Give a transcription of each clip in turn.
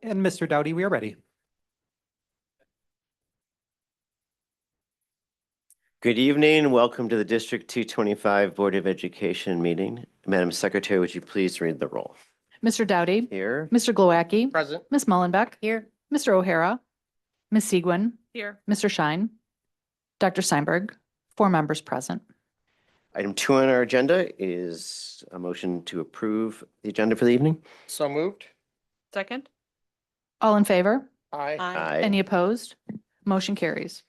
And Mr. Dowdy, we are ready. Good evening. Welcome to the District 225 Board of Education meeting. Madam Secretary, would you please read the roll? Mr. Dowdy. Here. Mr. Glowacki. Present. Ms. Mullenbeck. Here. Mr. O'Hara. Ms. Segwin. Here. Mr. Schein. Dr. Steinberg. 4 members present. Item 2 on our agenda is a motion to approve the agenda for the evening. So moved. Second? All in favor? Aye. Aye. Any opposed? Motion carries.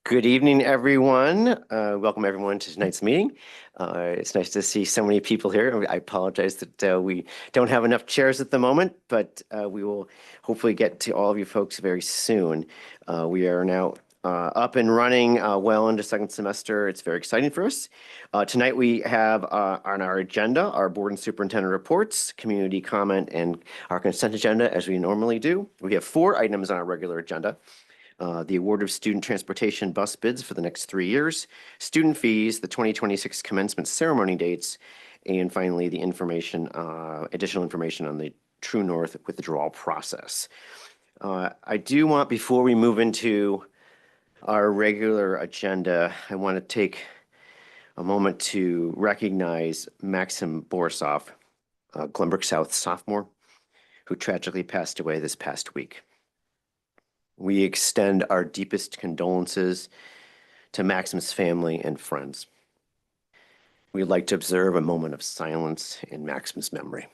Good evening, everyone. Welcome everyone to tonight's meeting. It's nice to see so many people here. I apologize that we don't have enough chairs at the moment, but we will hopefully get to all of you folks very soon. We are now up and running well into second semester. It's very exciting for us. Tonight we have on our agenda our board and superintendent reports, community comment, and our consent agenda as we normally do. We have 4 items on our regular agenda. The award of student transportation bus bids for the next 3 years, student fees, the 2026 commencement ceremony dates, and finally the information, additional information on the True North withdrawal process. I do want, before we move into our regular agenda, I want to take a moment to recognize Maxim Borisov, Glenbrook South sophomore, who tragically passed away this past week. We extend our deepest condolences to Maxim's family and friends. We'd like to observe a moment of silence in Maxim's memory.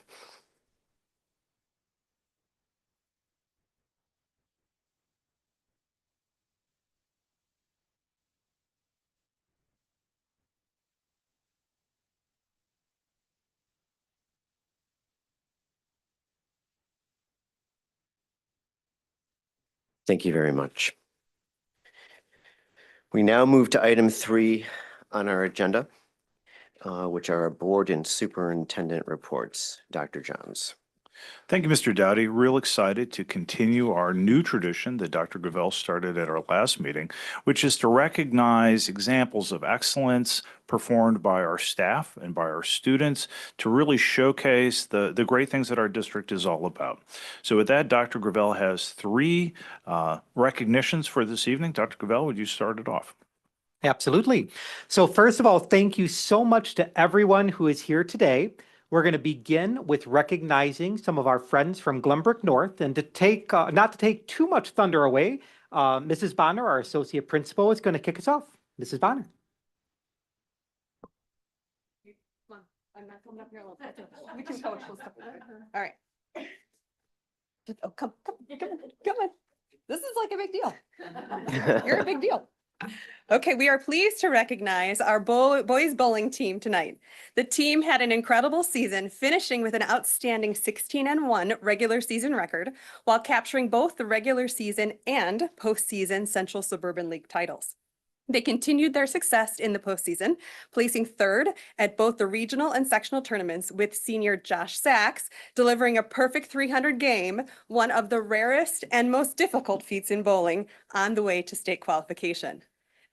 Thank you very much. We now move to item 3 on our agenda, which are our board and superintendent reports. Dr. Johns. Thank you, Mr. Dowdy. Real excited to continue our new tradition that Dr. Gravel started at our last meeting, which is to recognize examples of excellence performed by our staff and by our students to really showcase the great things that our district is all about. So with that, Dr. Gravel has 3 recognitions for this evening. Dr. Gravel, would you start it off? Absolutely. So first of all, thank you so much to everyone who is here today. We're going to begin with recognizing some of our friends from Glenbrook North, and to take not to take too much thunder away, Mrs. Bonner, our associate principal, is going to kick us off. Mrs. Bonner. I'm not coming up here alone. We can coach. All right. Oh, come on. This is like a big deal. You're a big deal. Okay, we are pleased to recognize our boys bowling team tonight. The team had an incredible season, finishing with an outstanding 16-1 regular season record, while capturing both the regular season and postseason Central Suburban League titles. They continued their success in the postseason, placing 3rd at both the regional and sectional tournaments, with senior Josh Sachs delivering a perfect 300 game, one of the rarest and most difficult feats in bowling, on the way to state qualification.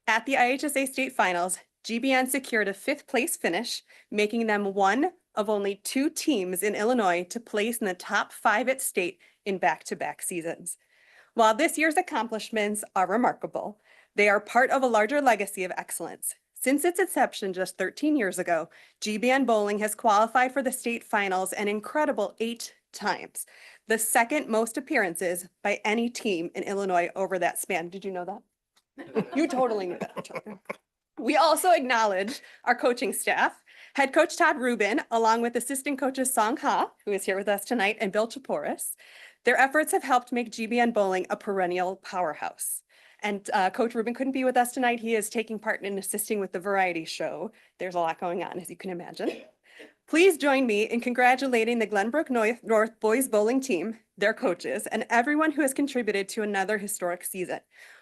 At the IHSA state finals, GBN secured a 5th place finish, making them one of only 2 teams in Illinois to place in the top 5 at state in back-to-back seasons. While this year's accomplishments are remarkable, they are part of a larger legacy of excellence. Since its inception just 13 years ago, GBN Bowling has qualified for the state finals an incredible 8 times, the 2nd most appearances by any team in Illinois over that span. Did you know that? You totally knew that. We also acknowledge our coaching staff, head coach Todd Rubin, along with assistant coaches Song Ha, who is here with us tonight, and Bill Chaporis. Their efforts have helped make GBN Bowling a perennial powerhouse. And Coach Rubin couldn't be with us tonight. He is taking part in assisting with the variety show. There's a lot going on, as you can imagine. Please join me in congratulating the Glenbrook North boys bowling team, their coaches, and everyone who has contributed to another historic season.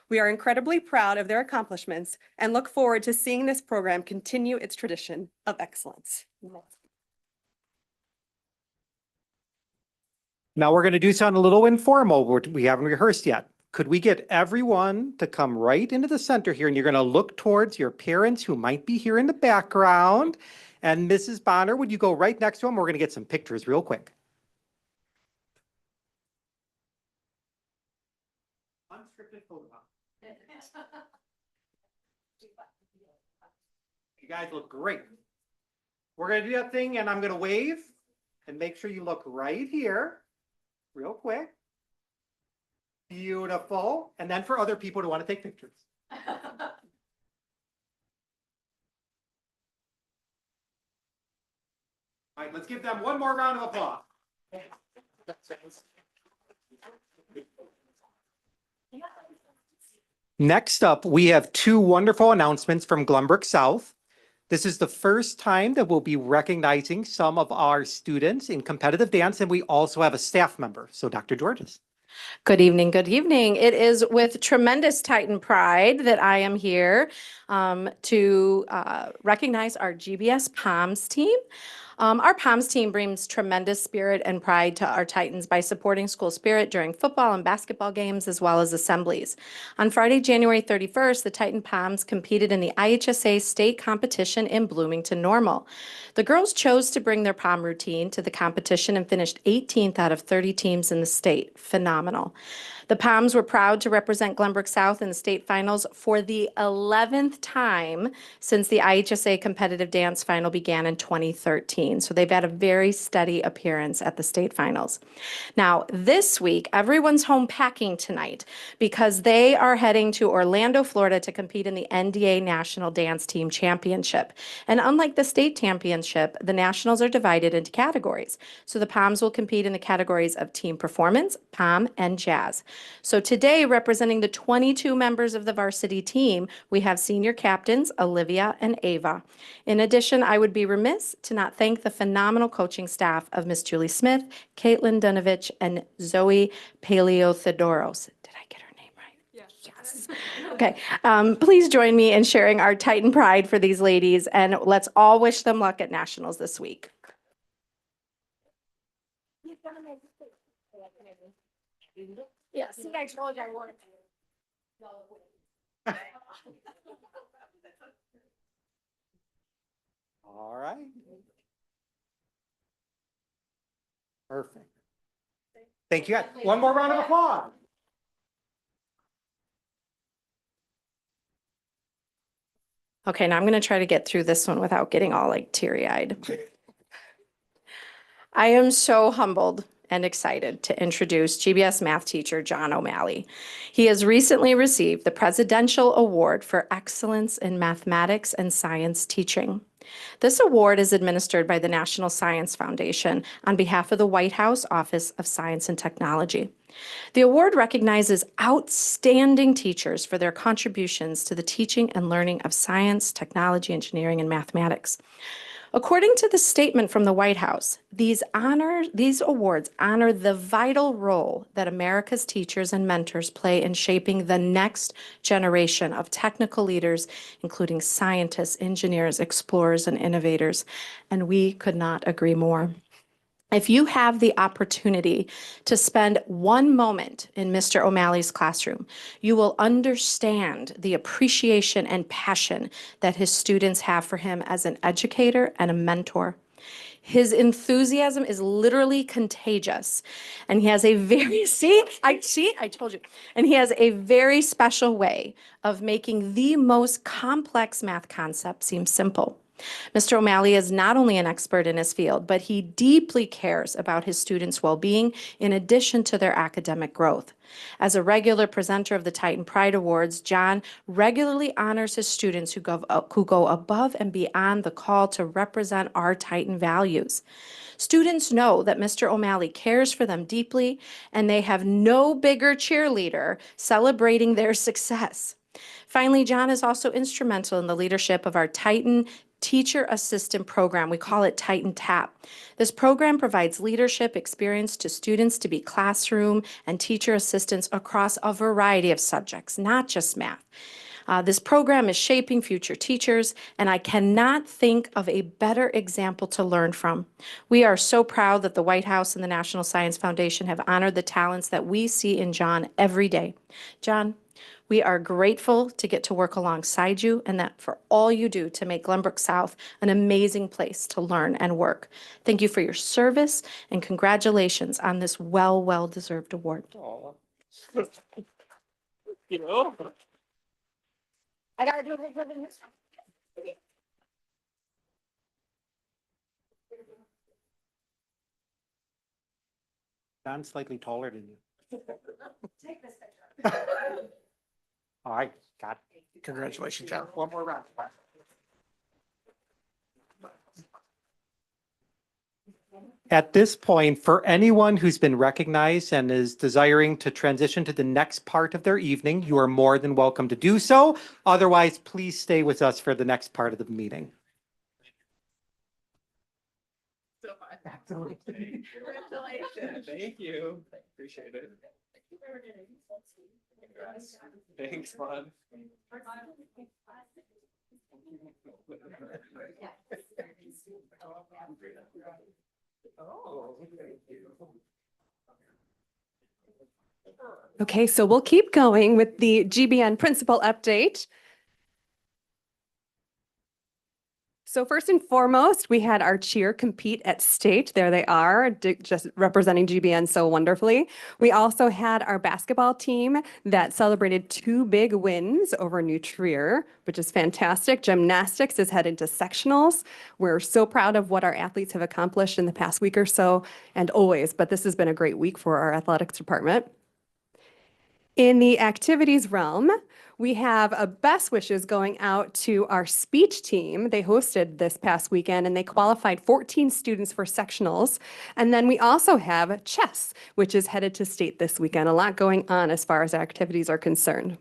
We are incredibly proud of their accomplishments and look forward to seeing this program continue its tradition of excellence. Now we're going to do something a little informal. We haven't rehearsed yet. Could we get everyone to come right into the center here, and you're going to look towards your parents who might be here in the background. And Mrs. Bonner, would you go right next to them? We're going to get some pictures real quick. Unscripted photo op. You guys look great. We're gonna do that thing and I'm gonna wave and make sure you look right here, real quick. Beautiful. And then for other people who want to take pictures. All right, let's give them one more round of applause. Next up, we have two wonderful announcements from Glenbrook South. This is the first time that we'll be recognizing some of our students in competitive dance, and we also have a staff member. So Dr. Georges. Good evening, good evening. It is with tremendous Titan pride that I am here to recognize our GBS POMS team. Our POMS team brings tremendous spirit and pride to our Titans by supporting school spirit during football and basketball games as well as assemblies. On Friday, January 31st, the Titan POMS competed in the IHSA state competition in Bloomington Normal. The girls chose to bring their POM routine to the competition and finished 18th out of 30 teams in the state. Phenomenal. The POMs were proud to represent Glenbrook South in the state finals for the 11th time since the IHSA competitive dance final began in 2013. So they've had a very steady appearance at the state finals. Now, this week, everyone's home packing tonight because they are heading to Orlando, Florida to compete in the NDA National Dance Team Championship. And unlike the state championship, the nationals are divided into categories. So the POMs will compete in the categories of team performance, POM, and jazz. So today, representing the 22 members of the varsity team, we have senior captains Olivia and Ava. In addition, I would be remiss to not thank the phenomenal coaching staff of Miss Julie Smith, Caitlin Dunovich, and Zoe Paleothedoros. Did I get her name right? Yes. Okay. Please join me in sharing our Titan pride for these ladies, and let's all wish them luck at nationals this week. Yes. All right. Perfect. Thank you. One more round of applause. Okay, now I'm going to try to get through this one without getting all like teary-eyed. I am so humbled and excited to introduce GBS math teacher John O'Malley. He has recently received the Presidential Award for Excellence in Mathematics and Science Teaching. This award is administered by the National Science Foundation on behalf of the White House Office of Science and Technology. The award recognizes outstanding teachers for their contributions to the teaching and learning of science, technology, engineering, and mathematics. According to the statement from the White House, these awards honor the vital role that America's teachers and mentors play in shaping the next generation of technical leaders, including scientists, engineers, explorers, and innovators. And we could not agree more. If you have the opportunity to spend one moment in Mr. O'Malley's classroom, you will understand the appreciation and passion that his students have for him as an educator and a mentor. His enthusiasm is literally contagious, and he has a very, I told you, and he has a very special way of making the most complex math concepts seem simple. Mr. O'Malley is not only an expert in his field, but he deeply cares about his students' well-being in addition to their academic growth. As a regular presenter of the Titan Pride Awards, John regularly honors his students who go above and beyond the call to represent our Titan values. Students know that Mr. O'Malley cares for them deeply, and they have no bigger cheerleader celebrating their success. Finally, John is also instrumental in the leadership of our Titan Teacher Assistant Program. We call it Titan TAP. This program provides leadership experience to students to be classroom and teacher assistants across a variety of subjects, not just math. This program is shaping future teachers, and I cannot think of a better example to learn from. We are so proud that the White House and the National Science Foundation have honored the talents that we see in John every day. John, we are grateful to get to work alongside you and that for all you do to make Glenbrook South an amazing place to learn and work. Thank you for your service and congratulations on this well-deserved award. you. I gotta do a picture of it. I'm slightly taller than you. Take this picture. All right, got it. Congratulations, John. One more round. At this point, for anyone who's been recognized and is desiring to transition to the next part of their evening, you are more than welcome to do so. Otherwise, please stay with us for the next part of the meeting. Absolutely. Congratulations. Thank you. Appreciate it. Thanks, Mom. Oh, thank you. Okay, so we'll keep going with the GBN principal update. So first and foremost, we had our cheer compete at state. There they are, just representing GBN so wonderfully. We also had our basketball team that celebrated 2 big wins over New Trier, which is fantastic. Gymnastics is headed to sectionals. We're so proud of what our athletes have accomplished in the past week or so, and always, but this has been a great week for our athletics department. In the activities realm, we have a best wishes going out to our speech team. They hosted this past weekend and they qualified 14 students for sectionals. And then we also have chess, which is headed to state this weekend. A lot going on as far as activities are concerned.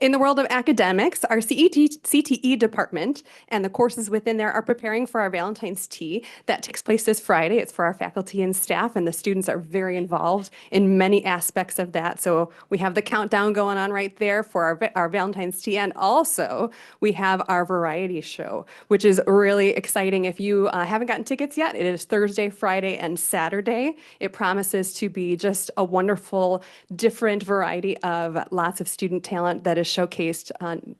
In the world of academics, our CTE department and the courses within there are preparing for our Valentine's Tea. That takes place this Friday. It's for our faculty and staff, and the students are very involved in many aspects of that. So we have the countdown going on right there for our Valentine's Tea. And also, we have our variety show, which is really exciting. If you haven't gotten tickets yet, it is Thursday, Friday, and Saturday. It promises to be just a wonderful, different variety of lots of student talent that is showcased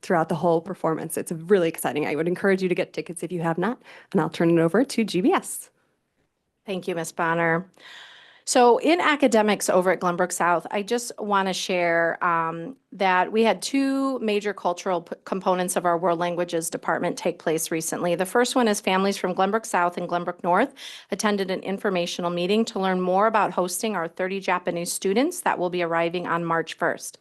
throughout the whole performance. It's really exciting. I would encourage you to get tickets if you have not, and I'll turn it over to GBS. Thank you, Ms. Bonner. So in academics over at Glenbrook South, I just want to share that we had 2 major cultural components of our world languages department take place recently. The first one is families from Glenbrook South and Glenbrook North attended an informational meeting to learn more about hosting our 30 Japanese students that will be arriving on March 1st.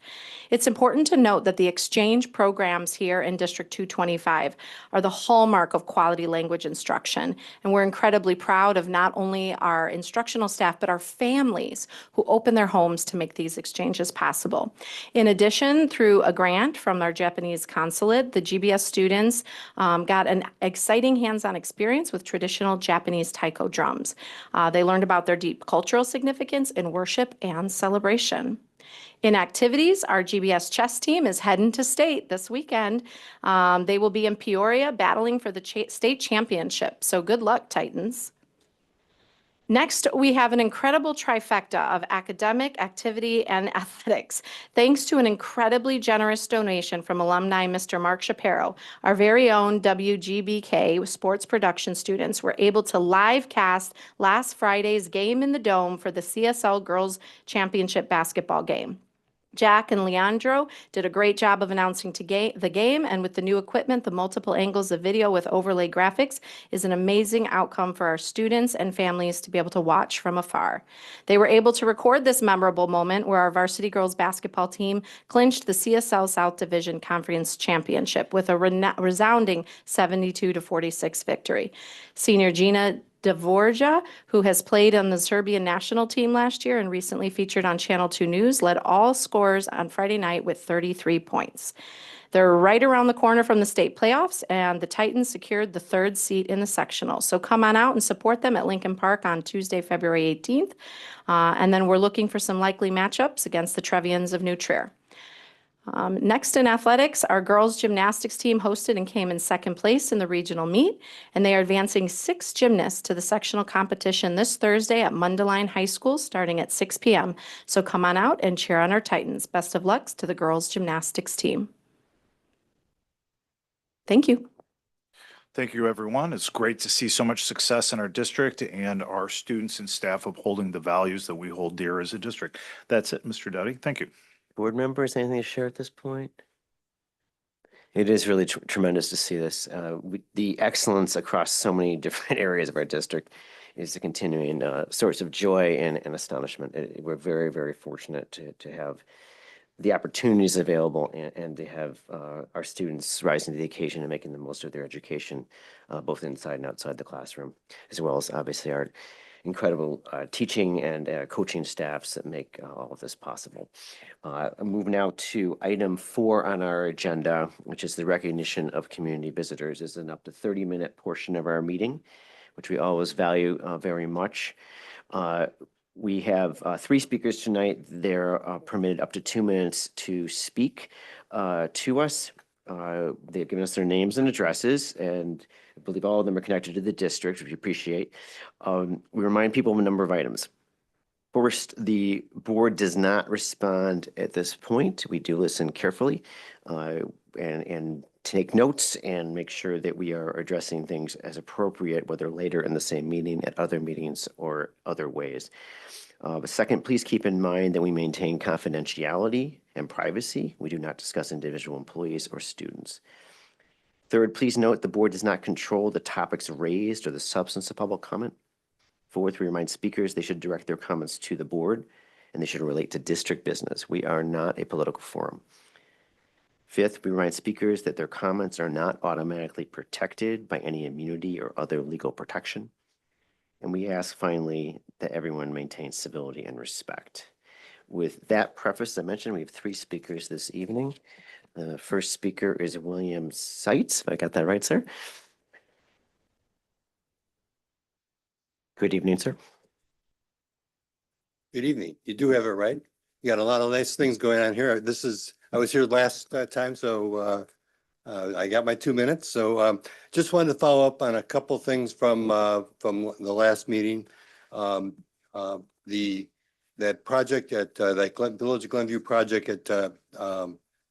It's important to note that the exchange programs here in District 225 are the hallmark of quality language instruction, and we're incredibly proud of not only our instructional staff, but our families who open their homes to make these exchanges possible. In addition, through a grant from our Japanese consulate, the GBS students got an exciting hands-on experience with traditional Japanese taiko drums. They learned about their deep cultural significance in worship and celebration. In activities, our GBS chess team is heading to state this weekend. They will be in Peoria battling for the state championship. So good luck, Titans. Next, we have an incredible trifecta of academic, activity, and athletics. Thanks to an incredibly generous donation from alumni Mr. Mark Shapiro, our very own WGBK sports production students were able to live cast last Friday's game in the Dome for the CSL Girls Championship basketball game. Jack and Leandro did a great job of announcing the game, and with the new equipment, the multiple angles of video with overlay graphics is an amazing outcome for our students and families to be able to watch from afar. They were able to record this memorable moment where our varsity girls basketball team clinched the CSL South Division Conference Championship with a resounding 72-46 victory. Senior Gina Dvorja, who has played on the Serbian national team last year and recently featured on Channel 2 News, led all scorers on Friday night with 33 points. They're right around the corner from the state playoffs, and the Titans secured the 3rd seat in the sectional. So come on out and support them at Lincoln Park on Tuesday, February 18th. And then we're looking for some likely matchups against the Trevians of New Trier. Next in athletics, our girls gymnastics team hosted and came in 2nd place in the regional meet, and they are advancing 6 gymnasts to the sectional competition this Thursday at Mundelein High School starting at 6 p.m. So come on out and cheer on our Titans. Best of luck to the girls gymnastics team. Thank you. Thank you, everyone. It's great to see so much success in our district and our students and staff upholding the values that we hold dear as a district. That's it, Mr. Dowdy. Thank you. Board members, anything to share at this point? It is really tremendous to see this. The excellence across so many different areas of our district is a continuing source of joy and astonishment. We're very, very fortunate to have the opportunities available and to have our students rising to the occasion and making the most of their education, both inside and outside the classroom, as well as obviously our incredible teaching and coaching staffs that make all of this possible. I'll move now to item 4 on our agenda, which is the recognition of community visitors. It's an up to 30-minute portion of our meeting, which we always value very much. We have 3 speakers tonight. They're permitted up to 2 minutes to speak to us. They've given us their names and addresses, and I believe all of them are connected to the district, which we appreciate. We remind people of a number of items. First, the board does not respond at this point. We do listen carefully and take notes and make sure that we are addressing things as appropriate, whether later in the same meeting, at other meetings, or other ways. But second, please keep in mind that we maintain confidentiality and privacy. We do not discuss individual employees or students. Third, please note the board does not control the topics raised or the substance of public comment. Fourth, we remind speakers they should direct their comments to the board and they should relate to district business. We are not a political forum. Fifth, we remind speakers that their comments are not automatically protected by any immunity or other legal protection. And we ask finally that everyone maintain civility and respect. With that preface I mentioned, we have 3 speakers this evening. The first speaker is William Seitz. If I got that right, sir. Good evening, sir. Good evening. You do have it right. You got a lot of nice things going on here. I was here last time, so I got my 2 minutes. So just wanted to follow up on a couple things from the last meeting. That project at that Village of Glenview project at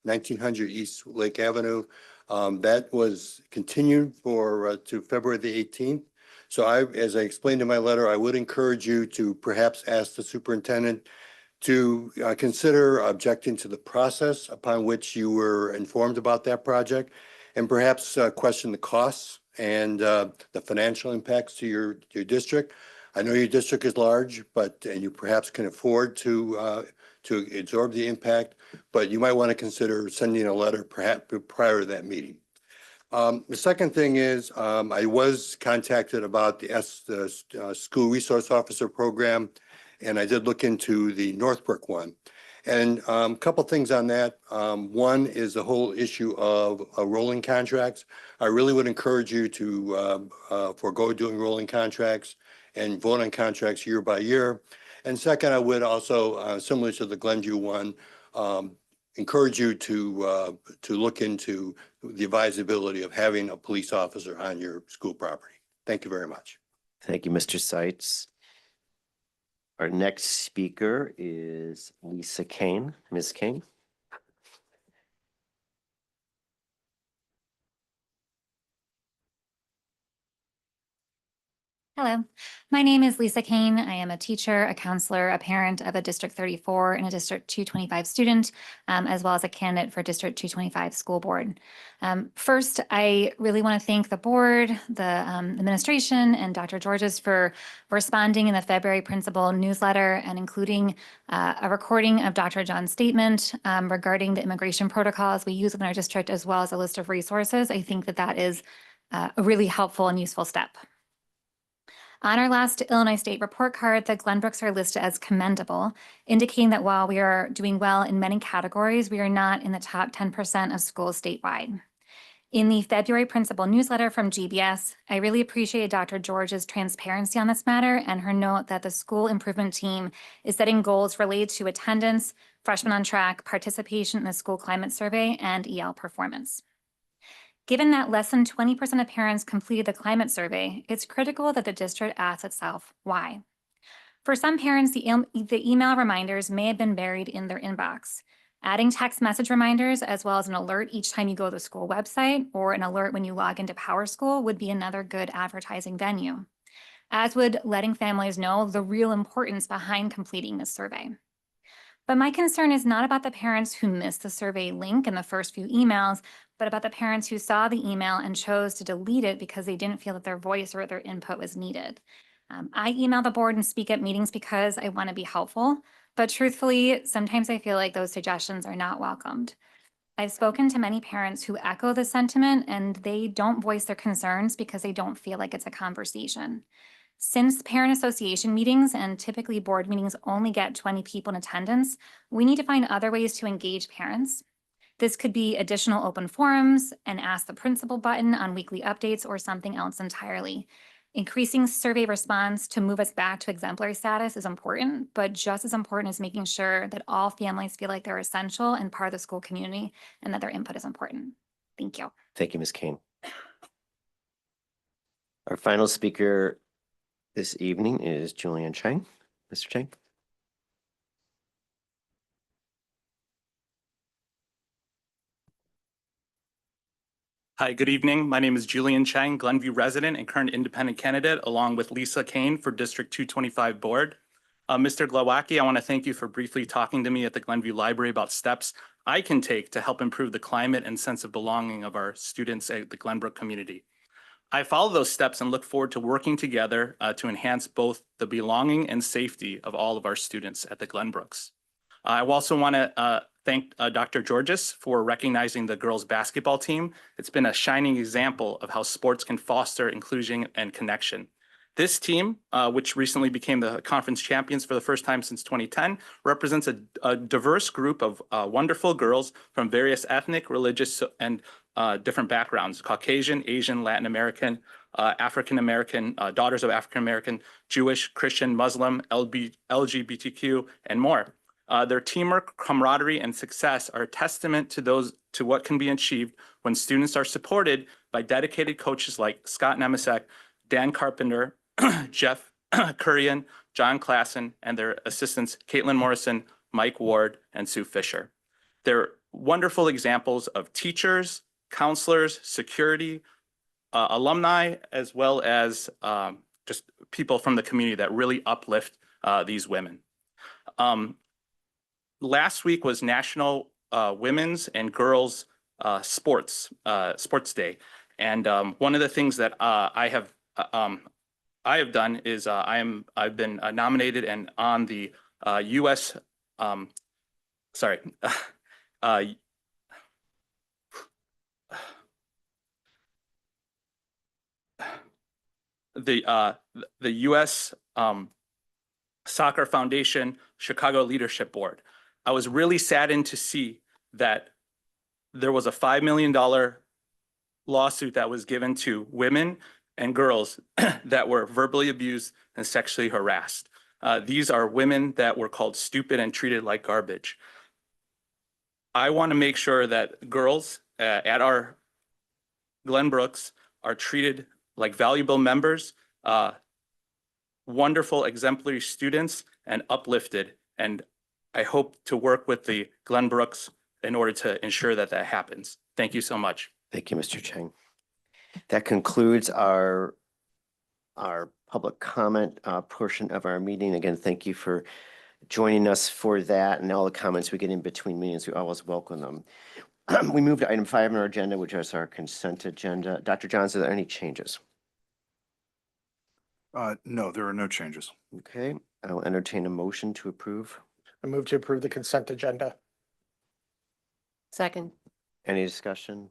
1900 East Lake Avenue, that was continued to February the 18th. So as I explained in my letter, I would encourage you to perhaps ask the superintendent to consider objecting to the process upon which you were informed about that project, and perhaps question the costs and the financial impacts to your district. I know your district is large, and you perhaps can afford to absorb the impact, but you might want to consider sending a letter perhaps prior to that meeting. The second thing is I was contacted about the school resource officer program, and I did look into the Northbrook one. And a couple things on that. One is the whole issue of rolling contracts. I really would encourage you to forego doing rolling contracts and vote on contracts year by year. And second, I would also, similar to the Glenview one, encourage you to look into the advisability of having a police officer on your school property. Thank you very much. Thank you, Mr. Seitz. Our next speaker is Lisa Kane. Ms. Kane. Hello, my name is Lisa Kane. I am a teacher, a counselor, a parent of a District 34 and a District 225 student, as well as a candidate for District 225 school board. First, I really want to thank the board, the administration, and Dr. Georges for responding in the February principal newsletter and including a recording of Dr. John's statement regarding the immigration protocols we use in our district, as well as a list of resources. I think that is a really helpful and useful step. On our last Illinois State report card, the Glenbrooks are listed as commendable, indicating that while we are doing well in many categories, we are not in the top 10% of schools statewide. In the February principal newsletter from GBS, I really appreciated Dr. George's transparency on this matter and her note that the school improvement team is setting goals related to attendance, freshmen on track, participation in the school climate survey, and EL performance. Given that less than 20% of parents completed the climate survey, it's critical that the district asks itself why. For some parents, the email reminders may have been buried in their inbox. Adding text message reminders, as well as an alert each time you go to the school website or an alert when you log into PowerSchool, would be another good advertising venue, as would letting families know the real importance behind completing this survey. But my concern is not about the parents who missed the survey link in the first few emails, but about the parents who saw the email and chose to delete it because they didn't feel that their voice or their input was needed. I email the board and speak at meetings because I want to be helpful, but truthfully, sometimes I feel like those suggestions are not welcomed. I've spoken to many parents who echo the sentiment and they don't voice their concerns because they don't feel like it's a conversation. Since parent association meetings and typically board meetings only get 20 people in attendance, we need to find other ways to engage parents. This could be additional open forums, an ask the principal button on weekly updates, or something else entirely. Increasing survey response to move us back to exemplary status is important, but just as important is making sure that all families feel like they're essential and part of the school community and that their input is important. Thank you. Thank you, Ms. Kane. Our final speaker this evening is Julian Chang. Mr. Chang. Hi, good evening. My name is Julian Chang, Glenview resident and current independent candidate, along with Lisa Kane for District 225 Board. Mr. Glowacki, I want to thank you for briefly talking to me at the Glenview Library about steps I can take to help improve the climate and sense of belonging of our students at the Glenbrook community. I follow those steps and look forward to working together to enhance both the belonging and safety of all of our students at the Glenbrooks. I also want to thank Dr. Georges for recognizing the girls basketball team. It's been a shining example of how sports can foster inclusion and connection. This team, which recently became the conference champions for the first time since 2010, represents a diverse group of wonderful girls from various ethnic, religious, and different backgrounds: Caucasian, Asian, Latin American, African American, daughters of African American, Jewish, Christian, Muslim, LGBTQ, and more. Their teamwork, camaraderie, and success are a testament to what can be achieved when students are supported by dedicated coaches like Scott Nemisek, Dan Carpenter, Jeff Kurian, John Klassen, and their assistants Caitlin Morrison, Mike Ward, and Sue Fisher. They're wonderful examples of teachers, counselors, security, alumni, as well as just people from the community that really uplift these women. Last week was National Women's and Girls Sports Day, and one of the things that I have done is I've been nominated and on the U.S. The U.S. Soccer Foundation Chicago Leadership Board. I was really saddened to see that there was a $5 million lawsuit that was given to women and girls that were verbally abused and sexually harassed. These are women that were called stupid and treated like garbage. I want to make sure that girls at our Glenbrooks are treated like valuable members, wonderful exemplary students, and uplifted. And I hope to work with the Glenbrooks in order to ensure that that happens. Thank you so much. Thank you, Mr. Chang. That concludes our public comment portion of our meeting. Again, thank you for joining us for that, and all the comments we get in between meetings. We always welcome them. We move to item 5 on our agenda, which is our consent agenda. Dr. Johns, are there any changes? No, there are no changes. Okay, I'll entertain a motion to approve. I move to approve the consent agenda. Second. Any discussion?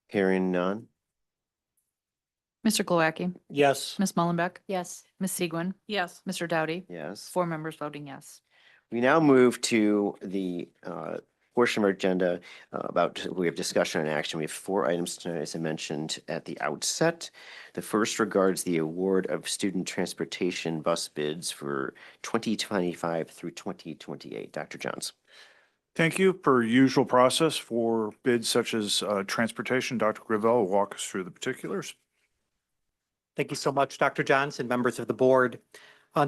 Hearing none. Mr. Glowacki, Yes. Ms. Mullenbeck, Yes. Ms. Segwin. Yes. Mr. Doughty, Yes. 4 members voting yes. We now move to the portion of our agenda we have discussion and action. We have 4 items tonight, as I mentioned at the outset. The first regards the award of student transportation bus bids for 2025 through 2028. Dr. Johns. Thank you. Per usual process for bids such as transportation, Dr. Gravel will walk us through the particulars. Thank you so much, Dr. Johns and members of the board.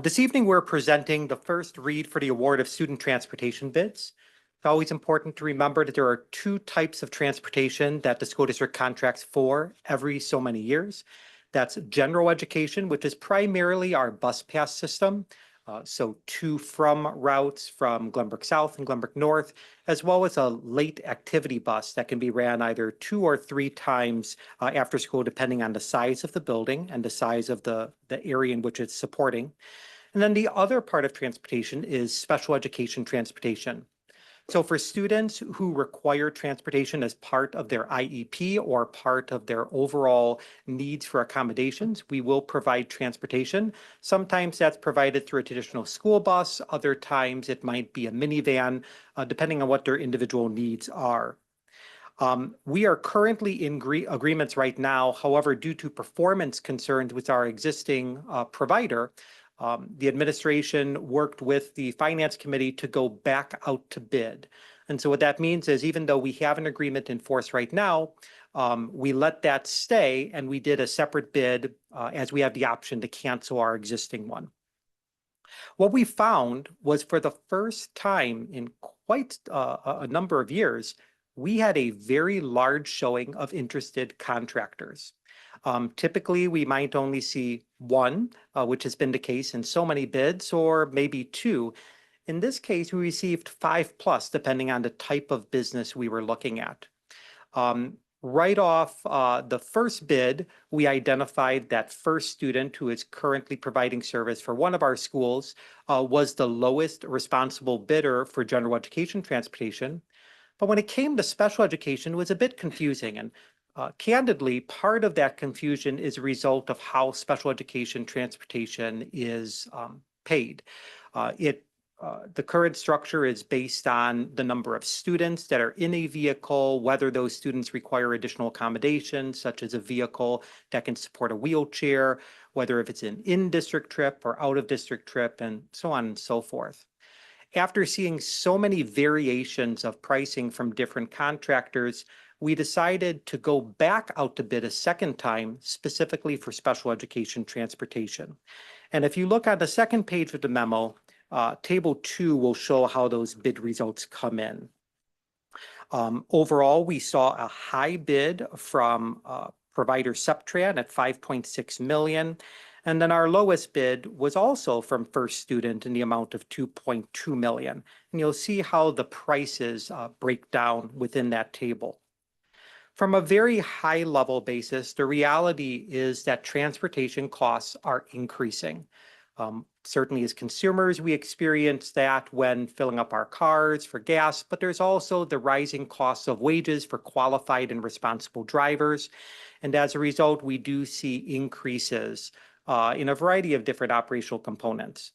This evening, we're presenting the first read for the award of student transportation bids. It's always important to remember that there are 2 types of transportation that the school district contracts for every so many years. That's general education, which is primarily our bus pass system. So to from routes from Glenbrook South and Glenbrook North, as well as a late activity bus that can be ran either 2 or 3 times after school, depending on the size of the building and the size of the area in which it's supporting. And then the other part of transportation is special education transportation. So for students who require transportation as part of their IEP or part of their overall needs for accommodations, we will provide transportation. Sometimes that's provided through a traditional school bus. Other times it might be a minivan, depending on what their individual needs are. We are currently in agreements right now. However, due to performance concerns with our existing provider, the administration worked with the finance committee to go back out to bid. And so what that means is even though we have an agreement in force right now, we let that stay and we did a separate bid as we have the option to cancel our existing one. What we found was for the first time in quite a number of years, we had a very large showing of interested contractors. Typically, we might only see one, which has been the case in so many bids, or maybe 2. In this case, we received 5+, depending on the type of business we were looking at. Right off the first bid, we identified that first student who is currently providing service for one of our schools was the lowest responsible bidder for general education transportation. But when it came to special education, it was a bit confusing. And candidly, part of that confusion is a result of how special education transportation is paid. The current structure is based on the number of students that are in a vehicle, whether those students require additional accommodations, such as a vehicle that can support a wheelchair, whether if it's an in-district trip or out-of-district trip, and so on and so forth. After seeing so many variations of pricing from different contractors, we decided to go back out to bid a second time, specifically for special education transportation. And if you look on the second page of the memo, table 2 will show how those bid results come in. Overall, we saw a high bid from provider Septran at $5.6 million. And then our lowest bid was also from First Student in the amount of $2.2 million. And you'll see how the prices break down within that table. From a very high level basis, the reality is that transportation costs are increasing. Certainly as consumers, we experience that when filling up our cars for gas, but there's also the rising costs of wages for qualified and responsible drivers. And as a result, we do see increases in a variety of different operational components.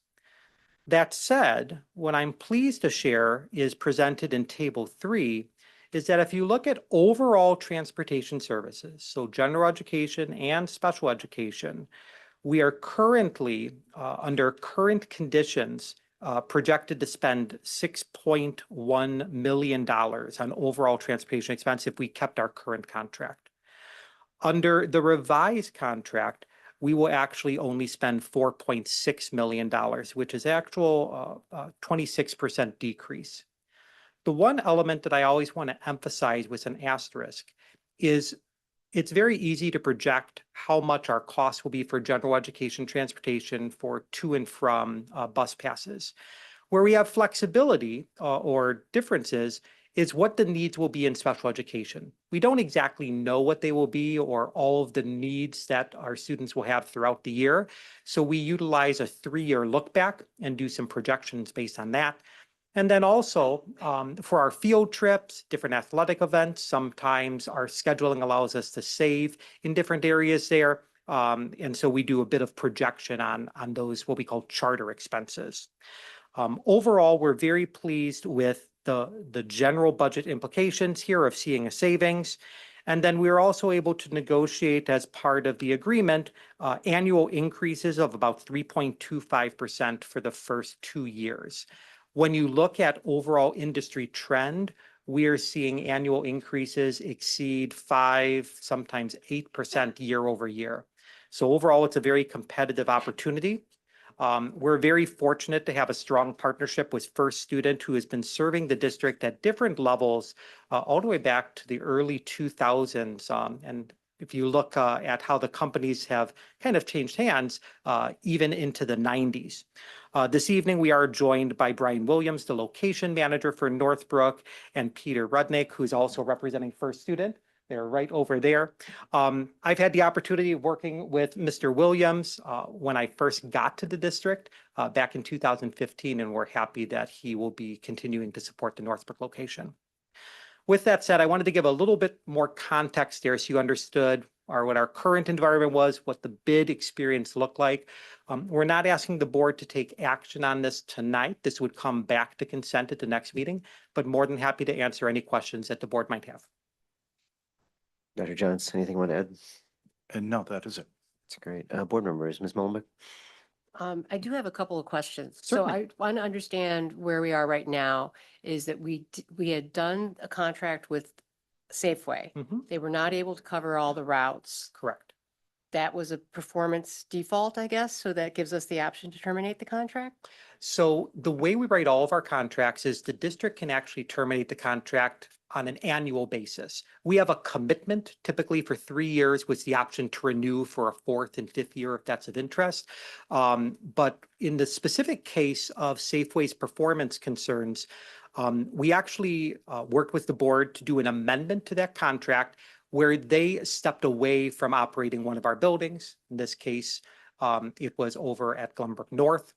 That said, what I'm pleased to share is presented in table 3 is that if you look at overall transportation services, so general education and special education, we are currently, under current conditions, projected to spend $6.1 million on overall transportation expense if we kept our current contract. Under the revised contract, we will actually only spend $4.6 million, which is actual 26% decrease. The one element that I always want to emphasize with an asterisk is it's very easy to project how much our costs will be for general education transportation for to and from bus passes. Where we have flexibility or differences is what the needs will be in special education. We don't exactly know what they will be or all of the needs that our students will have throughout the year. So we utilize a 3-year look back and do some projections based on that. And then also for our field trips, different athletic events, sometimes our scheduling allows us to save in different areas there. And so we do a bit of projection on those, what we call charter expenses. Overall, we're very pleased with the general budget implications here of seeing a savings. And then we were also able to negotiate as part of the agreement annual increases of about 3.25% for the first 2 years. When you look at overall industry trend, we are seeing annual increases exceed 5, sometimes 8% year over year. So overall, it's a very competitive opportunity. We're very fortunate to have a strong partnership with First Student, who has been serving the district at different levels all the way back to the early 2000s. And if you look at how the companies have kind of changed hands, even into the 90s. This evening, we are joined by Brian Williams, the location manager for Northbrook, and Peter Rudnick, who's also representing First Student. They're right over there. I've had the opportunity of working with Mr. Williams when I first got to the district back in 2015, and we're happy that he will be continuing to support the Northbrook location. With that said, I wanted to give a little bit more context there so you understood what our current environment was, what the bid experience looked like. We're not asking the board to take action on this tonight. This would come back to consent at the next meeting, but more than happy to answer any questions that the board might have. Dr. Jones, anything you want to add? And no, that is it. That's great. Board members, Ms. Mullenbeck? I do have a couple of questions. Certainly. So I want to understand where we are right now is that we had done a contract with Safeway. Mhm. They were not able to cover all the routes. Correct. That was a performance default, I guess, so that gives us the option to terminate the contract? So the way we write all of our contracts is the district can actually terminate the contract on an annual basis. We have a commitment typically for 3 years with the option to renew for a 4th and 5th year if that's of interest. But in the specific case of Safeway's performance concerns, we actually worked with the board to do an amendment to that contract where they stepped away from operating one of our buildings. In this case, it was over at Glenbrook North.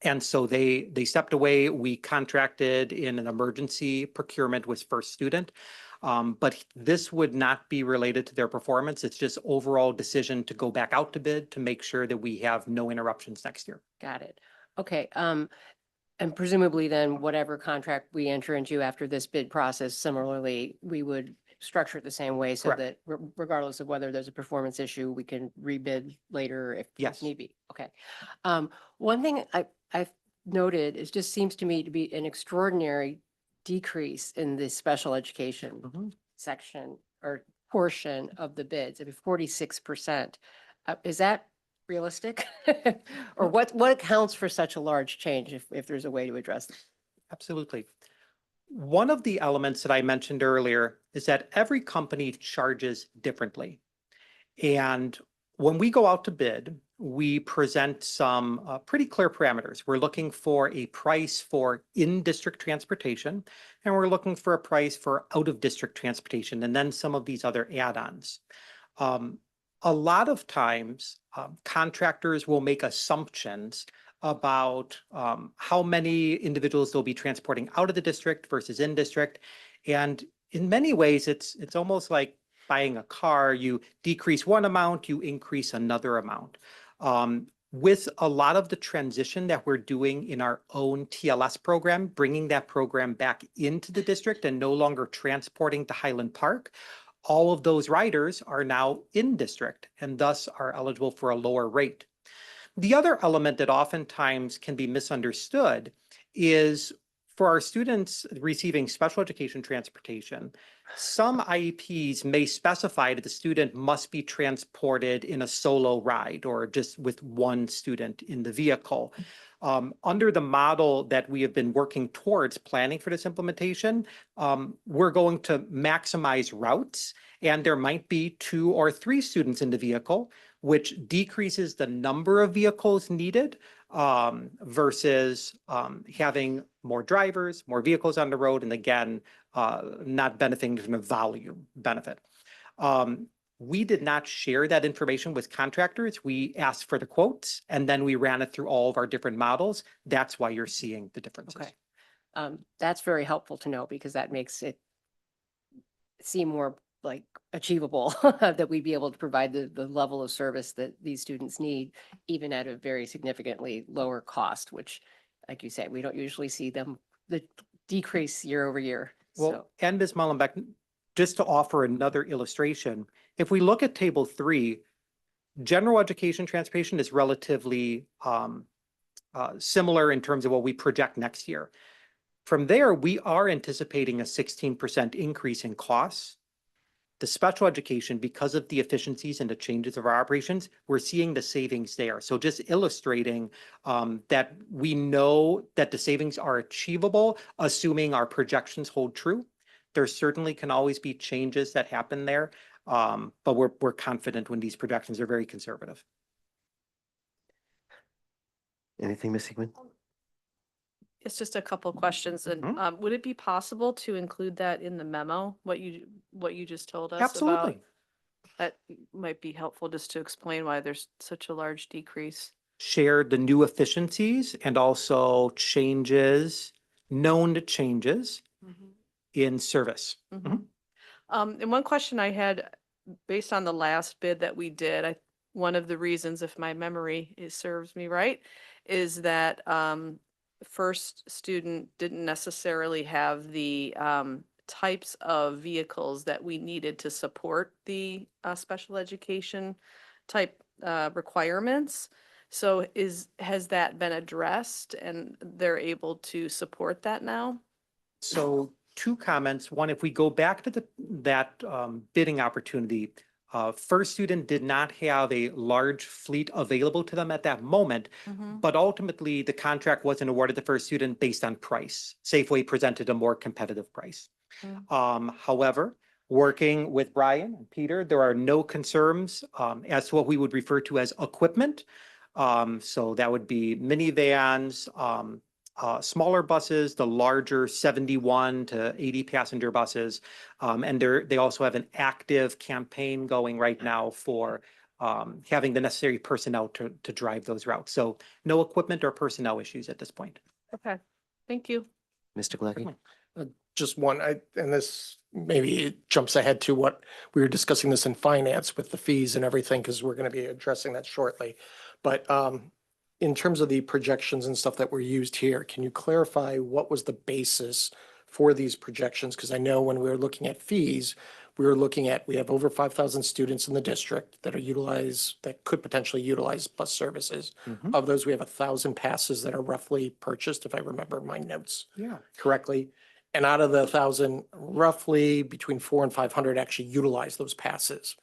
And so they stepped away. We contracted in an emergency procurement with First Student. But this would not be related to their performance. It's just overall decision to go back out to bid to make sure that we have no interruptions next year. Got it. Okay. And presumably then whatever contract we enter into after this bid process, similarly, we would structure it the same way so Correct. that regardless of whether there's a performance issue, we can rebid later if Yes. need be. Okay. One thing I've noted, it just seems to me to be an extraordinary decrease in the special education Mhm. section or portion of the bids. I mean, 46%. Is that realistic? Or what accounts for such a large change if there's a way to address it? Absolutely. One of the elements that I mentioned earlier is that every company charges differently. And when we go out to bid, we present some pretty clear parameters. We're looking for a price for in-district transportation, and we're looking for a price for out-of-district transportation, and then some of these other add-ons. A lot of times, contractors will make assumptions about how many individuals they'll be transporting out of the district versus in district. And in many ways, it's almost like buying a car. You decrease one amount, you increase another amount. With a lot of the transition that we're doing in our own TLS program, bringing that program back into the district and no longer transporting to Highland Park, all of those riders are now in district and thus are eligible for a lower rate. The other element that oftentimes can be misunderstood is for our students receiving special education transportation, some IEPs may specify that the student must be transported in a solo ride or just with one student in the vehicle. Under the model that we have been working towards planning for this implementation, we're going to maximize routes, and there might be 2 or 3 students in the vehicle, which decreases the number of vehicles needed versus having more drivers, more vehicles on the road, and again, not benefiting from a volume benefit. We did not share that information with contractors. We asked for the quotes, and then we ran it through all of our different models. That's why you're seeing the differences. Okay. That's very helpful to know because that makes it seem more like achievable that we'd be able to provide the level of service that these students need, even at a very significantly lower cost, which, like you said, we don't usually see them the decrease year over year. Well, So, and Ms. Mullenbeck, just to offer another illustration, if we look at table 3, general education transportation is relatively similar in terms of what we project next year. From there, we are anticipating a 16% increase in costs. The special education, because of the efficiencies and the changes of our operations, we're seeing the savings there. So just illustrating that we know that the savings are achievable, assuming our projections hold true. There certainly can always be changes that happen there. But we're confident when these projections are very conservative. Anything, Ms. Hickman? It's just a couple questions. And Mhm. would it be possible to include that in the memo, what you just told us about? Absolutely. That might be helpful just to explain why there's such a large decrease. Shared the new efficiencies and also changes, known changes in service. Mhm. And one question I had, based on the last bid that we did, one of the reasons, if my memory serves me right, is that first student didn't necessarily have the types of vehicles that we needed to support the special education type requirements. So has that been addressed and they're able to support that now? So two comments. One, if we go back to that bidding opportunity, first student did not have a large fleet available to them at that moment, but ultimately the contract wasn't awarded to first student based on price. Safeway presented a more competitive price. However, working with Brian and Peter, there are no concerns as to what we would refer to as equipment. So that would be minivans, smaller buses, the larger 71 to 80 passenger buses. And they also have an active campaign going right now for having the necessary personnel to drive those routes. So no equipment or personnel issues at this point. Okay, thank you. Mr. Galecki? Just one, and this maybe it jumps ahead to what we were discussing this in finance with the fees and everything, because we're going to be addressing that shortly. But in terms of the projections and stuff that were used here, can you clarify what was the basis for these projections? Because I know when we were looking at fees, we have over 5,000 students in the district that could potentially utilize bus services. Mhm. Of those, we have 1,000 passes that are roughly purchased, if I remember my notes Yeah. correctly. And out of the 1,000, roughly between 400 and 500 actually utilize those passes.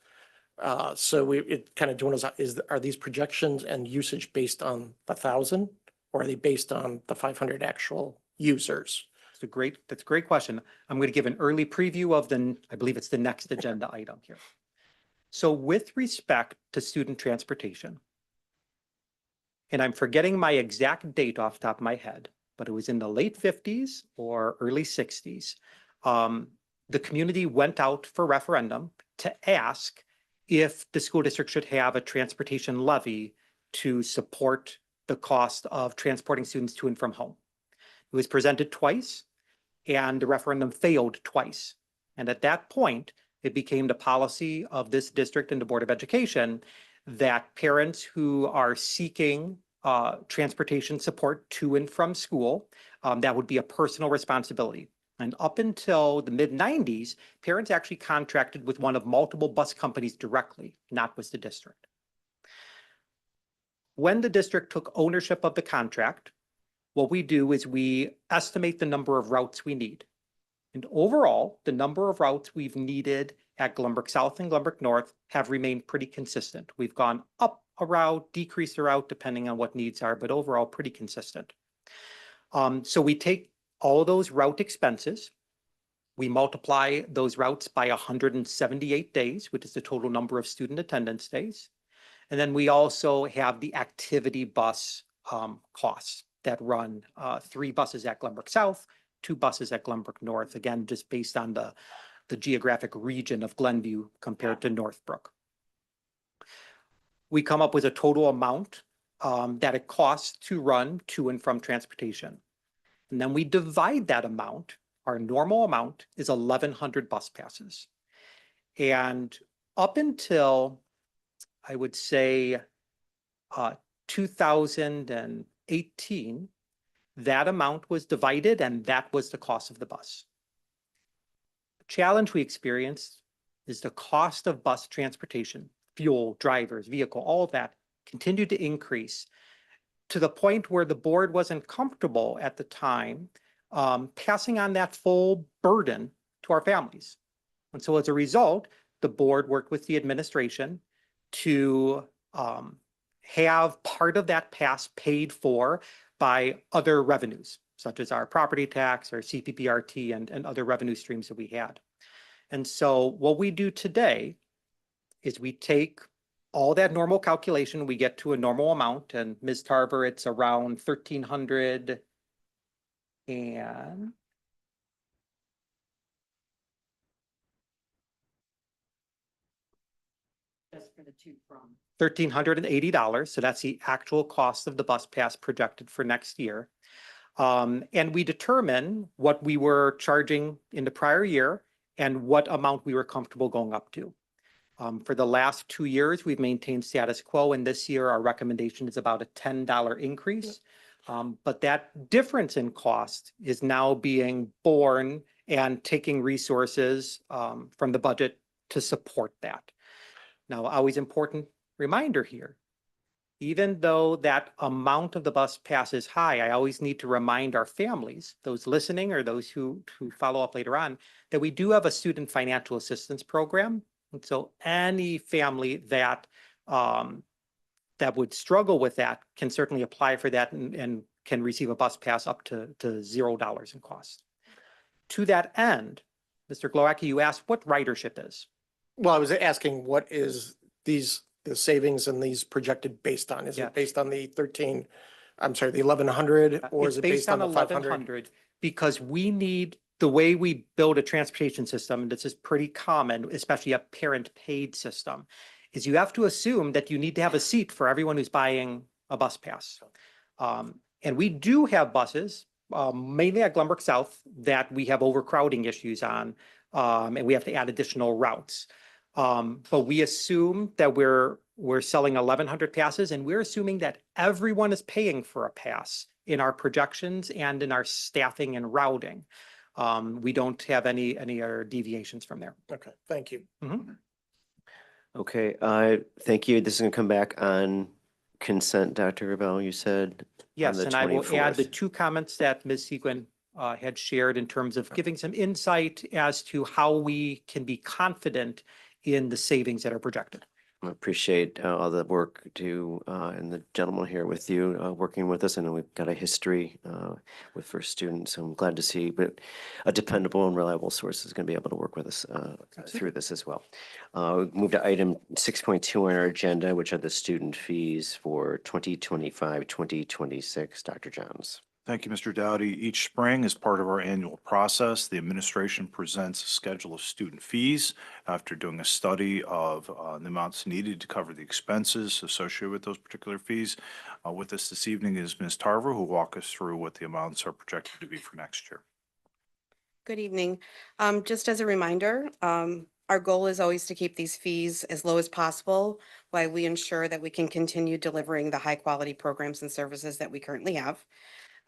So it kind of dwindles out. Are these projections and usage based on the 1,000, or are they based on the 500 actual users? That's a great question. I'm going to give an early preview of I believe it's the next agenda item here. So with respect to student transportation, and I'm forgetting my exact date off the top of my head, but it was in the late 50s or early 60s. The community went out for referendum to ask if the school district should have a transportation levy to support the cost of transporting students to and from home. It was presented twice, and the referendum failed twice. And at that point, it became the policy of this district and the Board of Education that parents who are seeking transportation support to and from school, that would be a personal responsibility. And up until the mid-90s, parents actually contracted with one of multiple bus companies directly, not with the district. When the district took ownership of the contract, what we do is we estimate the number of routes we need. And overall, the number of routes we've needed at Glenbrook South and Glenbrook North have remained pretty consistent. We've gone up a route, decreased a route, depending on what needs are, but overall pretty consistent. So we take all of those route expenses, we multiply those routes by 178 days, which is the total number of student attendance days. And then we also have the activity bus costs that run 3 buses at Glenbrook South, 2 buses at Glenbrook North, again, just based on the geographic region of Glenview compared to Northbrook. We come up with a total amount that it costs to run to and from transportation. And then we divide that amount. Our normal amount is 1,100 bus passes. And up until, I would say, 2018, that amount was divided, and that was the cost of the bus. The challenge we experienced is the cost of bus transportation, fuel, drivers, vehicle, all of that continued to increase to the point where the board wasn't comfortable at the time passing on that full burden to our families. And so as a result, the board worked with the administration to have part of that pass paid for by other revenues, such as our property tax or CPPRT and other revenue streams that we had. And so what we do today is we take all that normal calculation, we get to a normal amount, and Ms. Tarver, it's around 1,300 and Just for the two from. $1,380. So that's the actual cost of the bus pass projected for next year. And we determine what we were charging in the prior year and what amount we were comfortable going up to. For the last 2 years, we've maintained status quo, and this year our recommendation is about a $10 increase. But that difference in cost is now being borne and taking resources from the budget to support that. Now, always important reminder here, even though that amount of the bus pass is high, I always need to remind our families, those listening or those who follow up later on, that we do have a student financial assistance program. And so any family that that would struggle with that can certainly apply for that and can receive a bus pass up to $0 in cost. To that end, Mr. Glowacki, you asked what ridership is. Well, I was asking, what is the savings and these projected based on? Is Yeah. it based on the 1,100, or is It's it based on the 500? 1,100 because we need, the way we build a transportation system, and this is pretty common, especially a parent-paid system, is you have to assume that you need to have a seat for everyone who's buying a bus pass. And we do have buses, mainly at Glenbrook South, that we have overcrowding issues on, and we have to add additional routes. But we assume that we're selling 1,100 passes, and we're assuming that everyone is paying for a pass in our projections and in our staffing and routing. We don't have any other deviations from there. Okay, thank you. Okay, thank you. This is going to come back on consent, Dr. Gravel, you said? Yes, the and I will add the 24th. 2 comments that Ms. Seguin had shared in terms of giving some insight as to how we can be confident in the savings that are projected. I appreciate all the work and the gentleman here with you working with us. I know we've got a history with First Student, so I'm glad to see but a dependable and reliable source is going to be able to work with us through this as well. Move to item 6.2 on our agenda, which are the student fees for 2025-2026. Dr. Johns. Thank you, Mr. Dowdy. Each spring, as part of our annual process, the administration presents a schedule of student fees after doing a study of the amounts needed to cover the expenses associated with those particular fees. With us this evening is Ms. Tarver, who will walk us through what the amounts are projected to be for next year. Good evening. Just as a reminder, our goal is always to keep these fees as low as possible while we ensure that we can continue delivering the high quality programs and services that we currently have.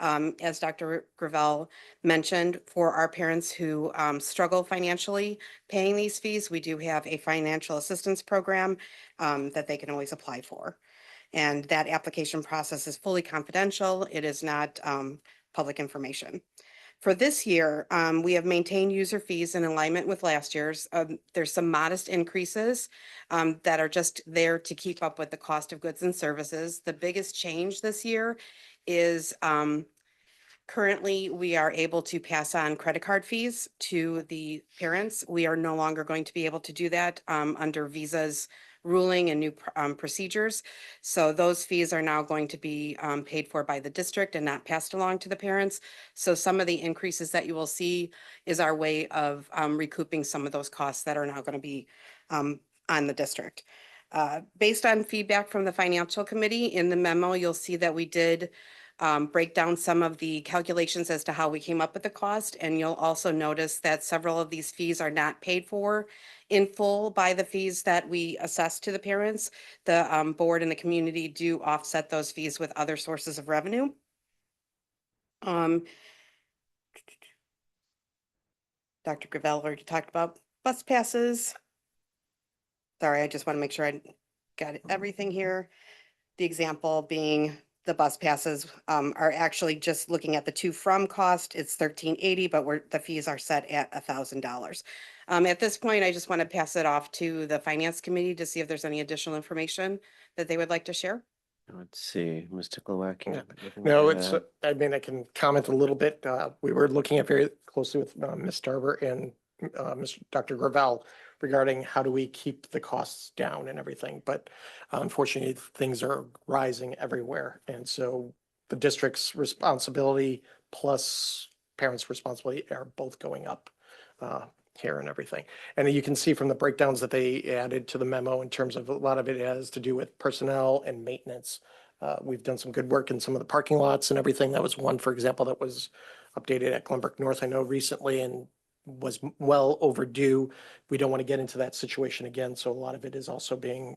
As Dr. Gravel mentioned, for our parents who struggle financially paying these fees, we do have a financial assistance program that they can always apply for. And that application process is fully confidential. It is not public information. For this year, we have maintained user fees in alignment with last year's. There's some modest increases that are just there to keep up with the cost of goods and services. The biggest change this year is currently we are able to pass on credit card fees to the parents. We are no longer going to be able to do that under Visa's ruling and new procedures. So those fees are now going to be paid for by the district and not passed along to the parents. So some of the increases that you will see is our way of recouping some of those costs that are now going to be on the district. Based on feedback from the financial committee in the memo, you'll see that we did break down some of the calculations as to how we came up with the cost. And you'll also notice that several of these fees are not paid for in full by the fees that we assess to the parents. The board and the community do offset those fees with other sources of revenue. Dr. Gravel already talked about bus passes. Sorry, I just want to make sure I got everything here. The example being the bus passes are actually just looking at the to from cost. It's $1,380, but the fees are set at $1,000. At this point, I just want to pass it off to the finance committee to see if there's any additional information that they would like to share. Let's see, Mr. Glowacki. No, it's, I mean, I can comment a little bit. We were looking at very closely with Ms. Tarver and Dr. Gravel regarding how do we keep the costs down and everything. But unfortunately, things are rising everywhere. And so the district's responsibility plus parents' responsibility are both going up here and everything. And you can see from the breakdowns that they added to the memo in terms of a lot of it has to do with personnel and maintenance. We've done some good work in some of the parking lots and everything. That was one, for example, that was updated at Glenbrook North, I know recently, and was well overdue. We don't want to get into that situation again. So a lot of it is also being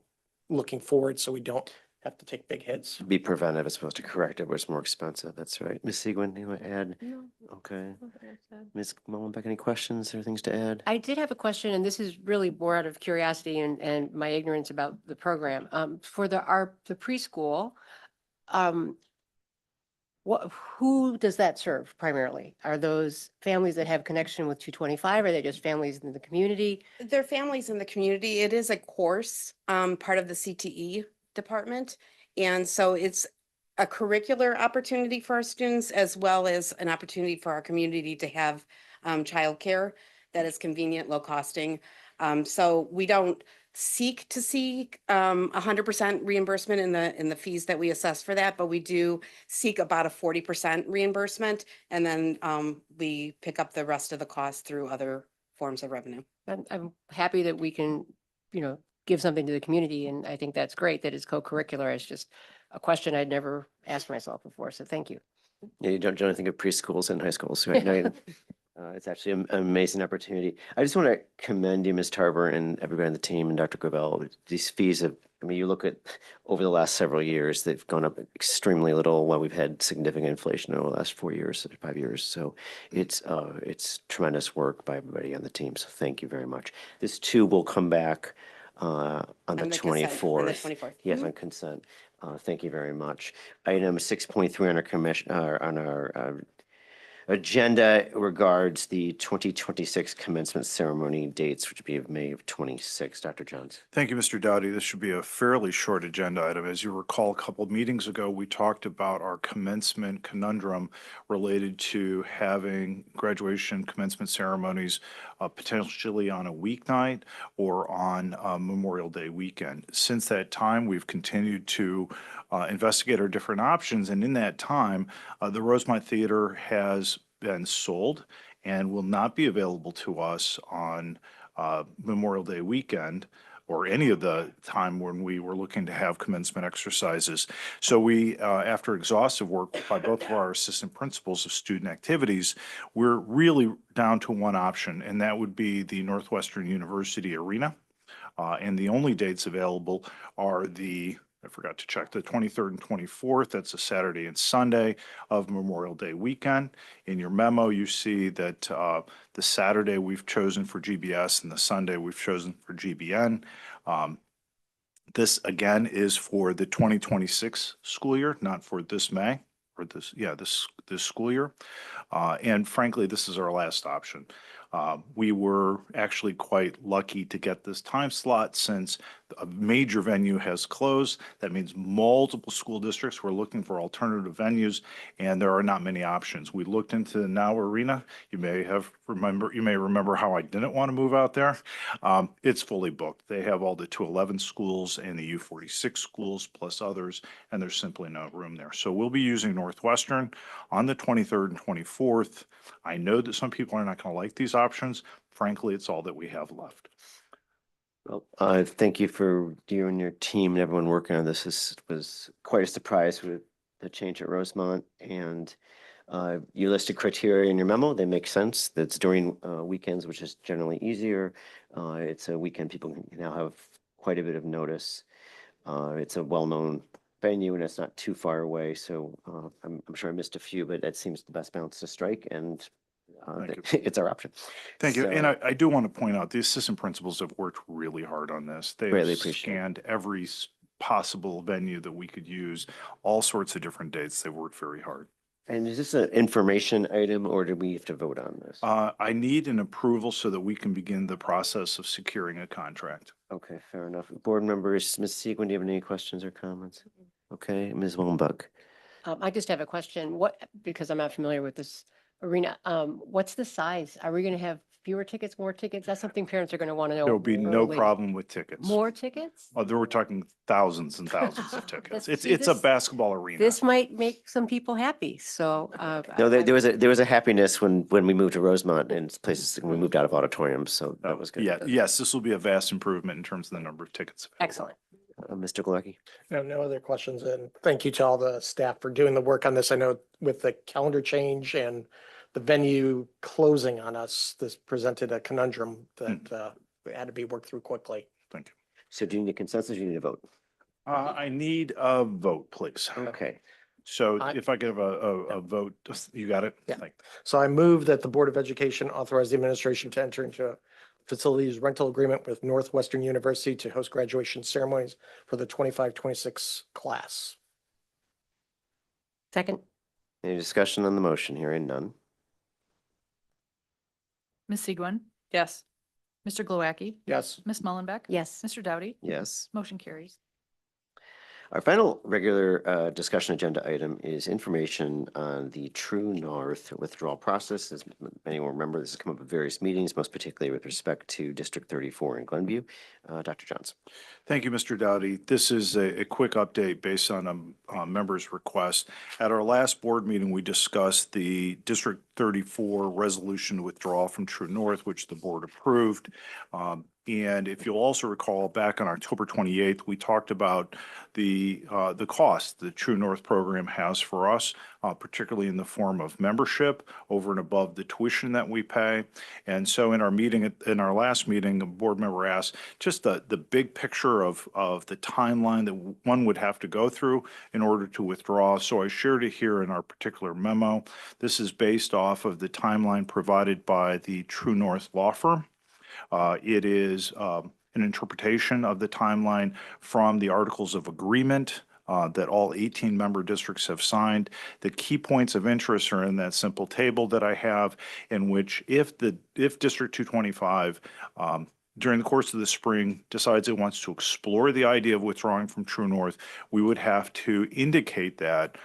looking forward so we don't have to take big hits. Be preventive as opposed to corrective, where it's more expensive. That's right. Ms. Segwin, you want to add? No. Okay. Ms. Mullenbeck, any questions or things to add? I did have a question, and this is really more out of curiosity and my ignorance about the program. For the preschool, who does that serve primarily? Are those families that have connection with 225? Are they just families in the community? They're families in the community. It is a course, part of the CTE department. And so it's a curricular opportunity for our students as well as an opportunity for our community to have childcare that is convenient, low costing. So we don't seek to see 100% reimbursement in the fees that we assess for that, but we do seek about a 40% reimbursement. And then we pick up the rest of the cost through other forms of revenue. I'm happy that we can, give something to the community, and I think that's great that it's co-curricular. It's just a question I'd never asked myself before, so thank you. Yeah, you don't generally think of preschools and high schools, right? No, it's actually an amazing opportunity. I just want to commend you, Ms. Tarver, and everybody on the team, and Dr. Gravel. These fees have, you look at over the last several years, they've gone up extremely little while we've had significant inflation over the last 4 years, 5 years. So it's tremendous work by everybody on the team. So thank you very much. This too will come back on the consent, on the 24th. 24th. Yes, on consent. Thank you very much. Item 6.3 on our commission, on our agenda regards the 2026 commencement ceremony dates, which would be of May of 26. Dr. Johns. Thank you, Mr. Dowdy. This should be a fairly short agenda item. As you recall, a couple of meetings ago, we talked about our commencement conundrum related to having graduation commencement ceremonies potentially on a weeknight or on Memorial Day weekend. Since that time, we've continued to investigate our different options. And in that time, the Rosemont Theater has been sold and will not be available to us on Memorial Day weekend or any of the time when we were looking to have commencement exercises. So we, after exhaustive work by both of our assistant principals of student activities, we're really down to one option, and that would be the Northwestern University Arena. And the only dates available are I forgot to check, the 23rd and 24th. That's a Saturday and Sunday of Memorial Day weekend. In your memo, you see that the Saturday we've chosen for GBS and the Sunday we've chosen for GBN. This again is for the 2026 school year, not for this May or this school year. And frankly, this is our last option. We were actually quite lucky to get this time slot since a major venue has closed. That means multiple school districts were looking for alternative venues, and there are not many options. We looked into the Now Arena. You may remember how I didn't want to move out there. It's fully booked. They have all the 211 schools and the U46 schools plus others, and there's simply no room there. So we'll be using Northwestern on the 23rd and 24th. I know that some people are not going to like these options. Frankly, it's all that we have left. Well, thank you for you and your team and everyone working on this. This was quite a surprise with the change at Rosemont, and you listed criteria in your memo. They make sense. That's during weekends, which is generally easier. It's a weekend people can now have quite a bit of notice. It's a well-known venue and it's not too far away. So I'm sure I missed a few, but that seems the best balance to strike, and it's our option. Thank you. So- And I do want to point out the assistant principals have worked really hard on this. Greatly They've appreciate it. scanned every possible venue that we could use, all sorts of different dates. They've worked very hard. And is this an information item or do we have to vote on this? I need an approval so that we can begin the process of securing a contract. Okay, fair enough. Board members, Ms. Segwin, do you have any questions or comments? Okay, Ms. Willenbuck. I just have a question. Because I'm not familiar with this arena, what's the size? Are we going to have fewer tickets, more tickets? That's something parents are going to want to know. There will be no early. problem with tickets. More tickets? Oh, there were talking thousands and thousands of tickets. That's- It's see, a this- basketball arena. This might make some people happy, so. No, there was a happiness when we moved to Rosemont and places, we moved out of auditoriums, so that was good. Yeah, yes, this will be a vast improvement in terms of the number of tickets. Excellent. Mr. Glowacki? No other questions. And thank you to all the staff for doing the work on this. I know with the calendar change and the venue closing on us, this presented a conundrum that had to be worked through quickly. Thank you. So do you need a consensus or you need a vote? I need a vote, please. Okay. So I- if I could have a vote, you got it? Yeah. Thank- So I move that the Board of Education authorize the administration to enter into a facilities rental agreement with Northwestern University to host graduation ceremonies for the 25-26 class. Second? Any discussion on the motion? Hearing none. Ms. Segwin, Yes. Mr. Glowacki, Yes. Ms. Mullenbeck. Yes. Mr. Doughty, Yes. motion carries. Our final regular discussion agenda item is information on the True North withdrawal process. As many will remember, this has come up at various meetings, most particularly with respect to District 34 in Glenview. Dr. Johns. Thank you, Mr. Doughty. This is a quick update based on a member's request. At our last board meeting, we discussed the District 34 resolution to withdraw from True North, which the board approved. And if you'll also recall, back on October 28th, we talked about the cost the True North program has for us, particularly in the form of membership over and above the tuition that we pay. And so in our last meeting, a board member asked just the big picture of the timeline that one would have to go through in order to withdraw. So I shared it here in our particular memo. This is based off of the timeline provided by the True North law firm. It is an interpretation of the timeline from the Articles of Agreement that all 18 member districts have signed. The key points of interest are in that simple table that I have, in which if District 225 during the course of the spring decides it wants to explore the idea of withdrawing from True North, we would have to indicate that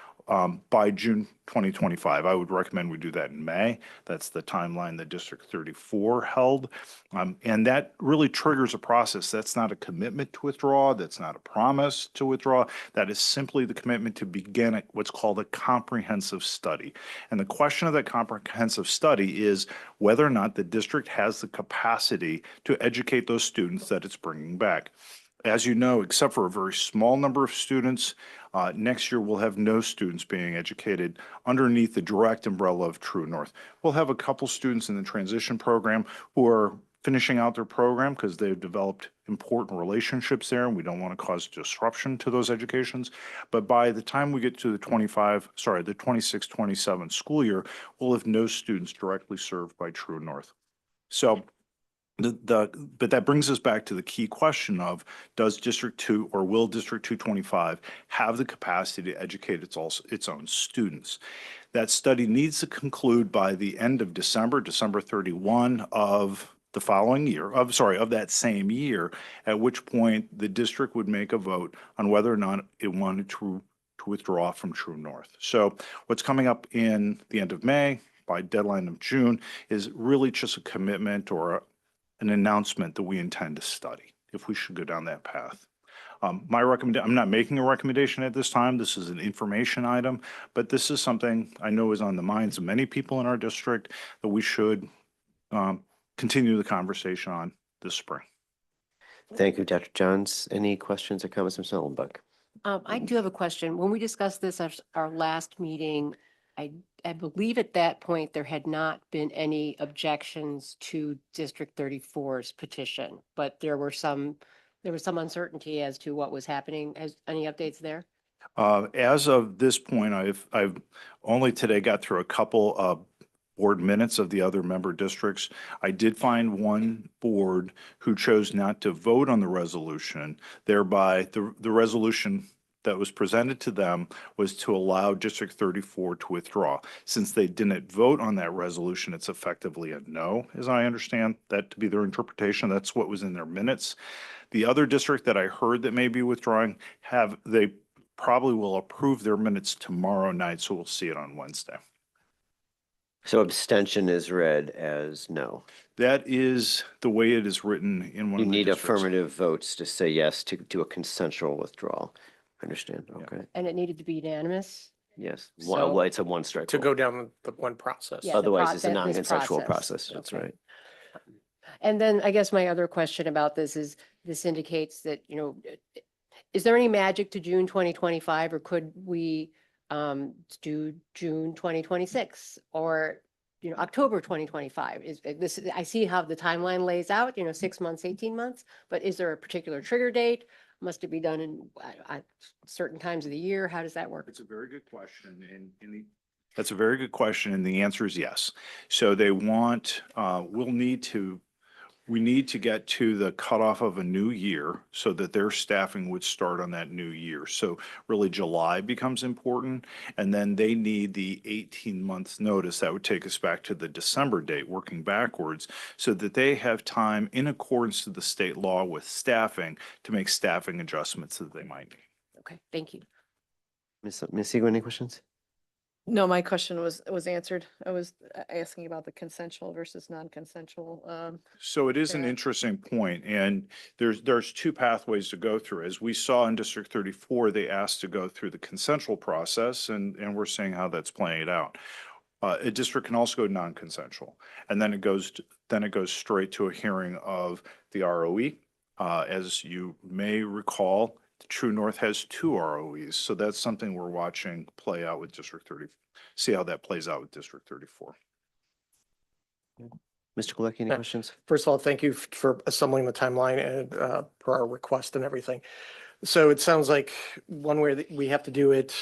by June 2025. I would recommend we do that in May. That's the timeline that District 34 held. And that really triggers a process. That's not a commitment to withdraw. That's not a promise to withdraw. That is simply the commitment to begin what's called a comprehensive study. And the question of that comprehensive study is whether or not the district has the capacity to educate those students that it's bringing back. As you know, except for a very small number of students, next year we'll have no students being educated underneath the direct umbrella of True North. We'll have a couple students in the transition program who are finishing out their program because they've developed important relationships there, and we don't want to cause disruption to those educations. But by the time we get to the 26-27 school year, we'll have no students directly served by True North. So but that brings us back to the key question of, does District 2 or will District 225 have the capacity to educate its own students? That study needs to conclude by the end of December 31 of the following year, of that same year, at which point the district would make a vote on whether or not it wanted to withdraw from True North. So what's coming up in the end of May, by deadline of June, is really just a commitment or an announcement that we intend to study, if we should go down that path. I'm not making a recommendation at this time. This is an information item, but this is something I know is on the minds of many people in our district that we should continue the conversation on this spring. Thank you, Dr. Johns. Any questions or comments from Ms. Mullenbeck? I do have a question. When we discussed this at our last meeting, I believe at that point, there had not been any objections to District 34's petition, but there was some uncertainty as to what was happening. Any updates there? As of this point, I've only today got through a couple of board minutes of the other member districts. I did find one board who chose not to vote on the resolution, thereby the resolution that was presented to them was to allow District 34 to withdraw. Since they didn't vote on that resolution, it's effectively a no, as I understand that to be their interpretation. That's what was in their minutes. The other district that I heard that may be withdrawing, they probably will approve their minutes tomorrow night, so we'll see it on Wednesday. So abstention is read as no. That is the way it is written in one You of the need districts. affirmative votes to say yes to a consensual withdrawal. Understand? Okay. And it needed to be unanimous? Yes. So- Well, it's a one strike. To rule. go down the one process. Yeah, the Otherwise, it's a this non-consensual process. That's Okay. right. And then I guess my other question about this is, this indicates that, is there any magic to June 2025, or could we do June 2026 or, October 2025? Is this, I see how the timeline lays out, 6 months, 18 months, but is there a particular trigger date? Must it be done in certain times of the year? How does that work? It's a very good question, that's a very good question, and the answer is yes. So they want, we need to get to the cutoff of a new year so that their staffing would start on that new year. So really July becomes important, and then they need the 18 months notice. That would take us back to the December date, working backwards, so that they have time in accordance to the state law with staffing to make staffing adjustments that they might need. Okay, thank you. Ms. Siegel, any questions? No, my question was answered. I was asking about the consensual versus non-consensual. So it is an Yeah. interesting point, and there's two pathways to go through. As we saw in District 34, they asked to go through the consensual process, and we're seeing how that's playing it out. A district can also go non-consensual, and then it goes straight to a hearing of the ROE. As you may recall, True North has 2 ROEs, so that's something we're watching play out with District 30. See how that plays out with District 34. Mr. Galecki, any Yeah. questions? First of all, thank you for assembling the timeline and for our request and everything. So it sounds like one way that we have to do it,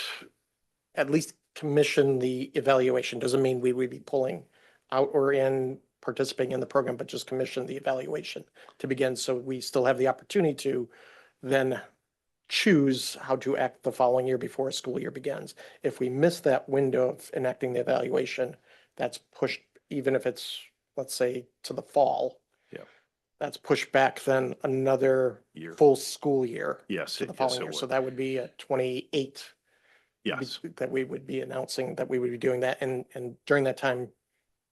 at least commission the evaluation. Doesn't mean we would be pulling out or in participating in the program, but just commission the evaluation to begin. So we still have the opportunity to then choose how to act the following year before a school year begins. If we miss that window of enacting the evaluation, that's pushed, even if it's, let's say, to the fall. Yeah. That's pushed back then another Year. full school year Yes. to the yes, following it year. So would. that would be a 28 Yes. that we would be announcing that we would be doing that. And during that time,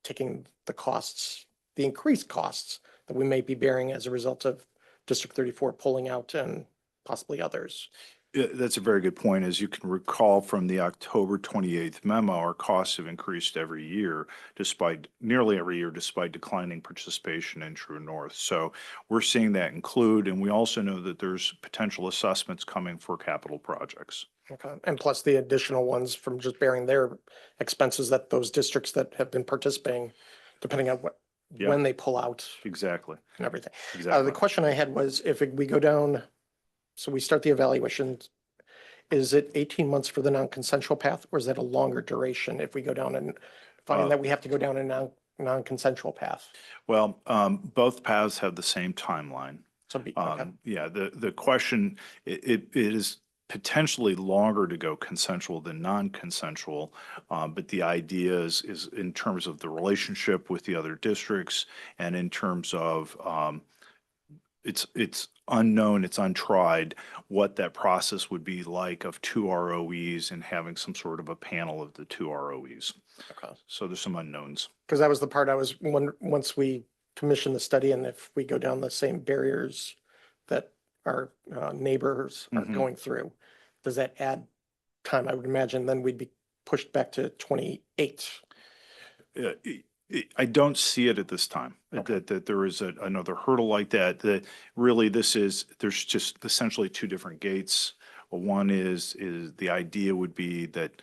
taking the costs, the increased costs that we may be bearing as a result of District 34 pulling out and possibly others. Yeah, that's a very good point. As you can recall from the October 28th memo, our costs have increased nearly every year, despite declining participation in True North. So we're seeing that include, and we also know that there's potential assessments coming for capital projects. Okay. And plus the additional ones from just bearing their expenses that those districts that have been participating, depending on Yeah. when they pull out Exactly. and everything. Exactly. The question I had was if we go down, so we start the evaluation, is it 18 months for the non-consensual path, or is that a longer duration if we go down and find that we have to go down a non-consensual path? Well, both paths have the same timeline. So okay. Yeah, the question, it is potentially longer to go consensual than non-consensual. But the idea is in terms of the relationship with the other districts and in terms of it's unknown, it's untried what that process would be like of 2 ROEs and having some sort of a panel of the 2 ROEs. Okay. So there's some unknowns. Because that was the part I was once we commission the study and if we go down the same barriers that our neighbors are Mhm. going through, does that add time? I would imagine then we'd be pushed back to 28. I don't see it at this time, Okay. that there is another hurdle like that, that really there's just essentially 2 different gates. One is the idea would be that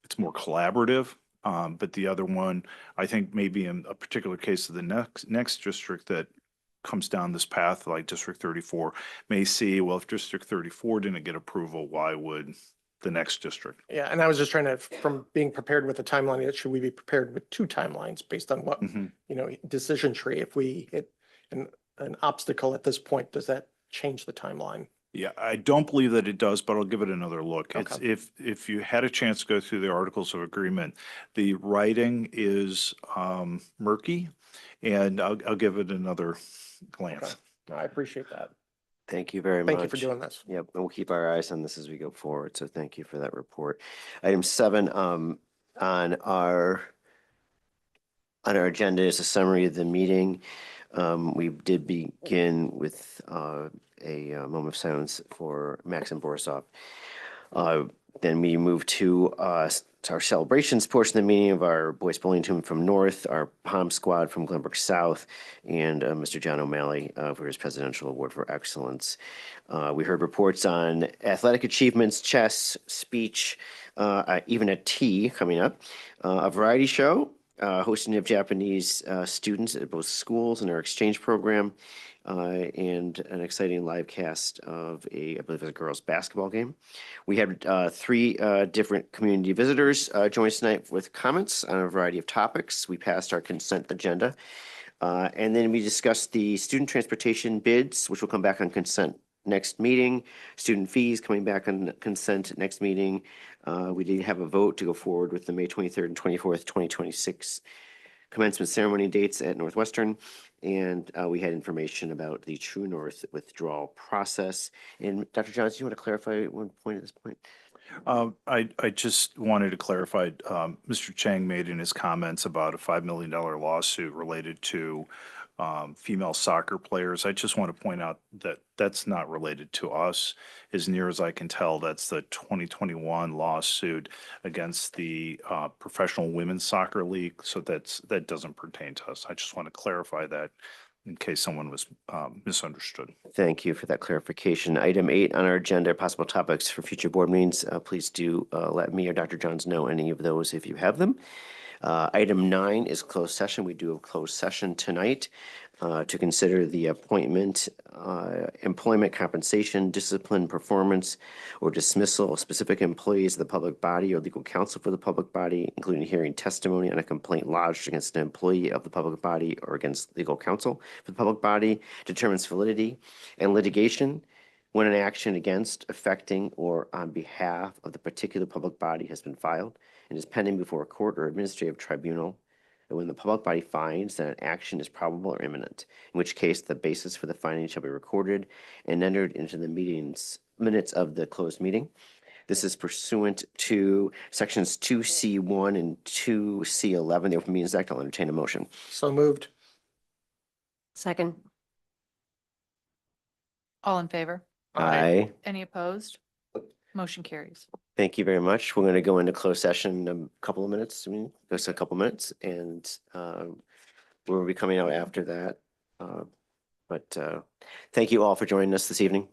it's more collaborative, but the other one, I think maybe in a particular case of the next district that comes down this path, like District 34, may see, well, if District 34 didn't get approval, why would the next district? Yeah, and I was just trying to, from being prepared with the timeline, should we be prepared with 2 timelines based on what, Mhm. decision tree? If we hit an obstacle at this point, does that change the timeline? Yeah, I don't believe that it does, but I'll give it another look. It's, Okay. if you had a chance to go through the Articles of Agreement, the writing is murky, and I'll give it another glance. No, I appreciate that. Thank you very much. Thank you for doing this. Yep, and we'll keep our eyes on this as we go forward. So thank you for that report. Item 7 on our On our agenda is a summary of the meeting. We did begin with a moment of silence for Maxim Borisov. Then we move to our celebrations portion of the meeting of our Boys Bowling Team from North, our Palm Squad from Glenbrook South, and Mr. John O'Malley for his Presidential Award for Excellence. We heard reports on athletic achievements, chess, speech, even a tea coming up, a variety show, hosting of Japanese students at both schools in our exchange program, and an exciting live cast of I believe, a girls' basketball game. We had three different community visitors join us tonight with comments on a variety of topics. We passed our consent agenda. And then we discussed the student transportation bids, which will come back on consent next meeting. Student fees coming back on consent next meeting. We did have a vote to go forward with the May 23rd and 24th, 2026 commencement ceremony dates at Northwestern. And we had information about the True North withdrawal process. And Dr. Johns, do you want to clarify one point at this point? I just wanted to clarify, Mr. Chang made in his comments about a $5 million lawsuit related to female soccer players. I just want to point out that that's not related to us. As near as I can tell, that's the 2021 lawsuit against the Professional Women's Soccer League. So that doesn't pertain to us. I just want to clarify that in case someone was misunderstood. Thank you for that clarification. Item 8 on our agenda, possible topics for future board meetings. Please do let me or Dr. Johns know any of those if you have them. Item 9 is closed session. We do a closed session tonight to consider the appointment, employment compensation, discipline, performance, or dismissal of specific employees of the public body or legal counsel for the public body, including hearing testimony on a complaint lodged against an employee of the public body or against legal counsel for the public body, determines validity, and litigation when an action against, affecting, or on behalf of the particular public body has been filed and is pending before a court or administrative tribunal, and when the public body finds that an action is probable or imminent, in which case the basis for the finding shall be recorded and entered into the minutes of the closed meeting. This is pursuant to sections 2C1 and 2C11 of the Open Meetings Act. I'll entertain a motion. So moved. Second. All in favor? Aye. Any opposed? Motion carries. Thank you very much. We're going to go into closed session in a couple of minutes. Just a couple minutes, and we'll be coming out after that. But thank you all for joining us this evening.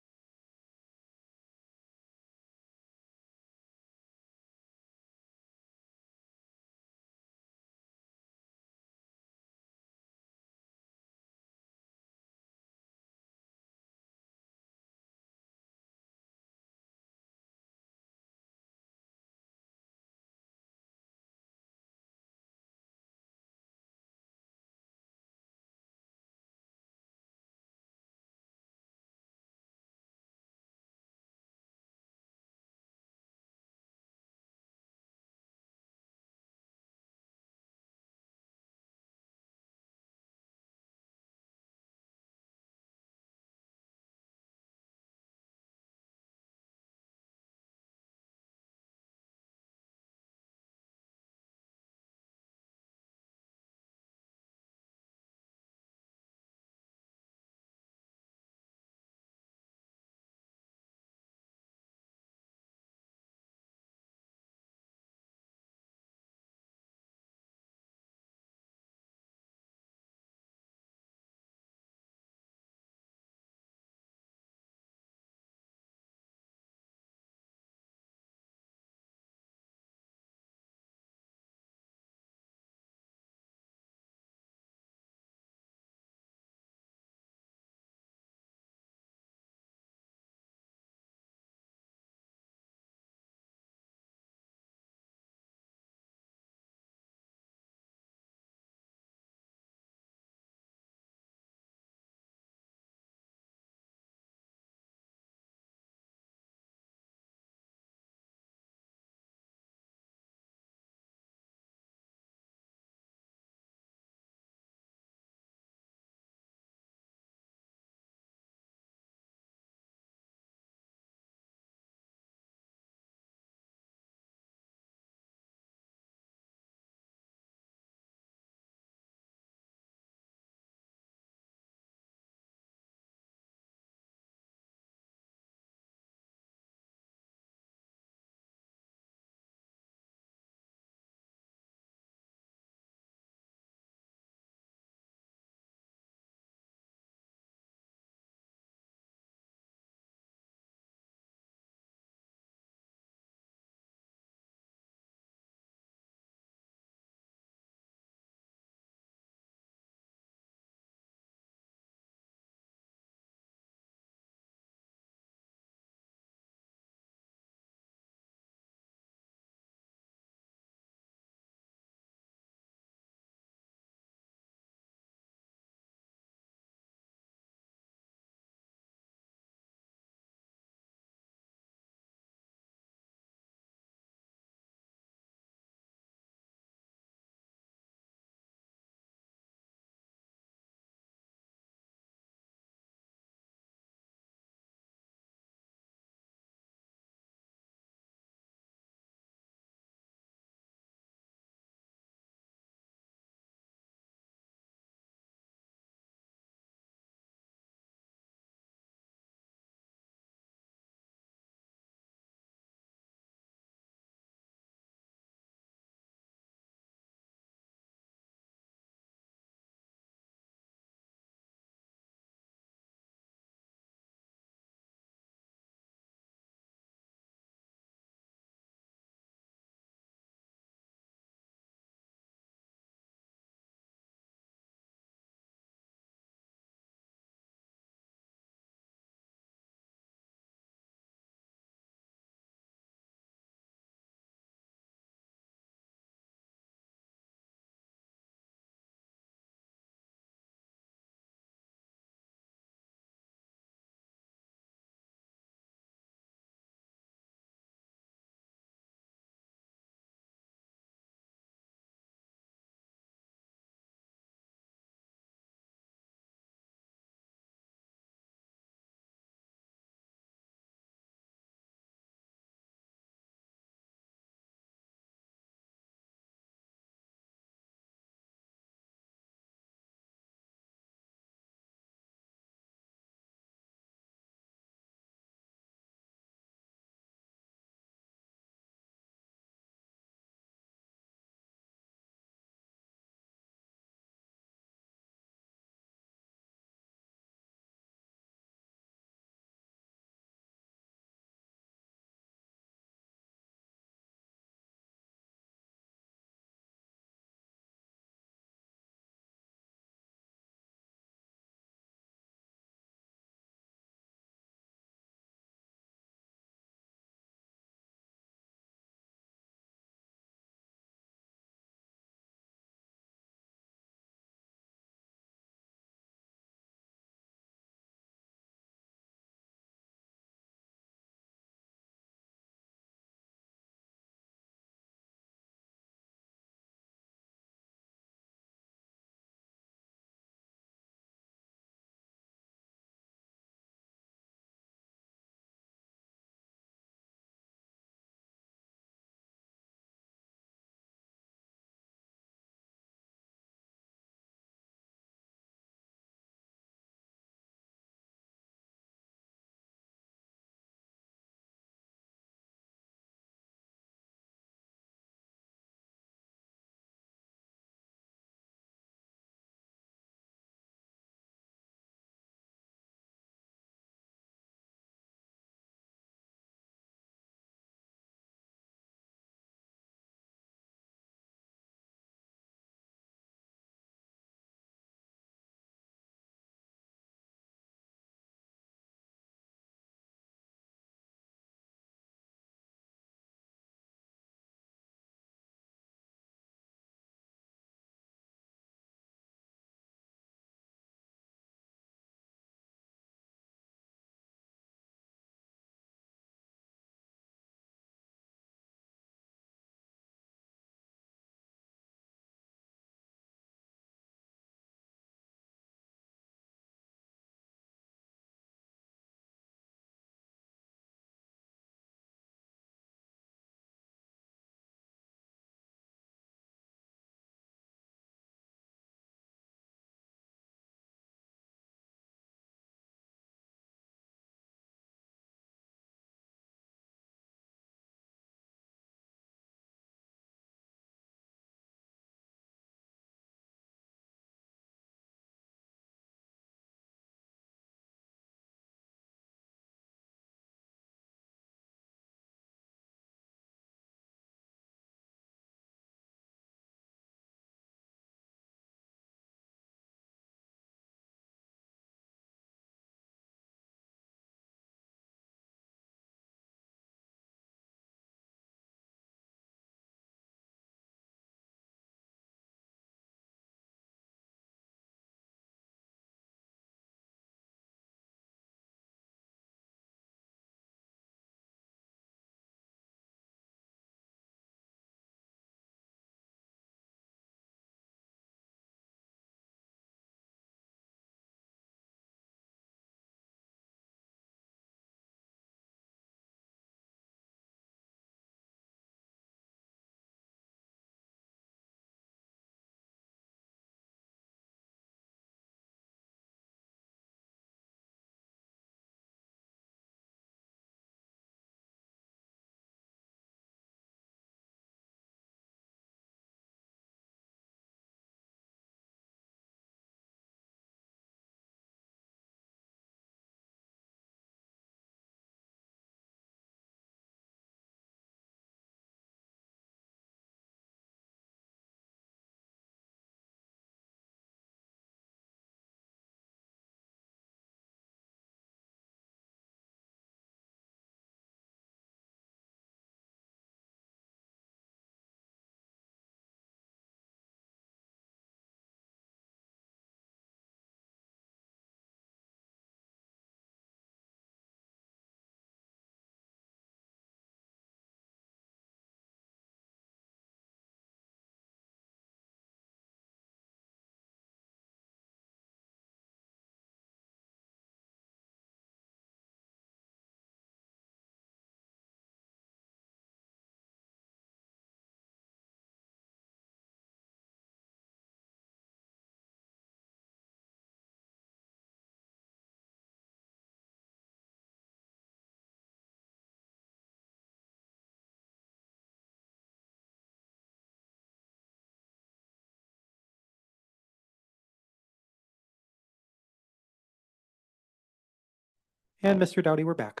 And Mr. Doughty, we're back.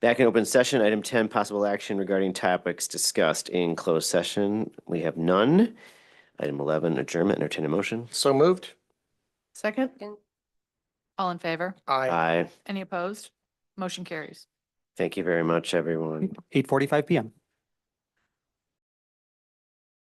Back in open session, item 10, possible action regarding topics discussed in closed session. We have none. Item 11, adjournment, entertain a motion. So moved? Second? All in favor? Aye. Aye. Any opposed? Motion carries. Thank you very much, everyone. 8:45 PM.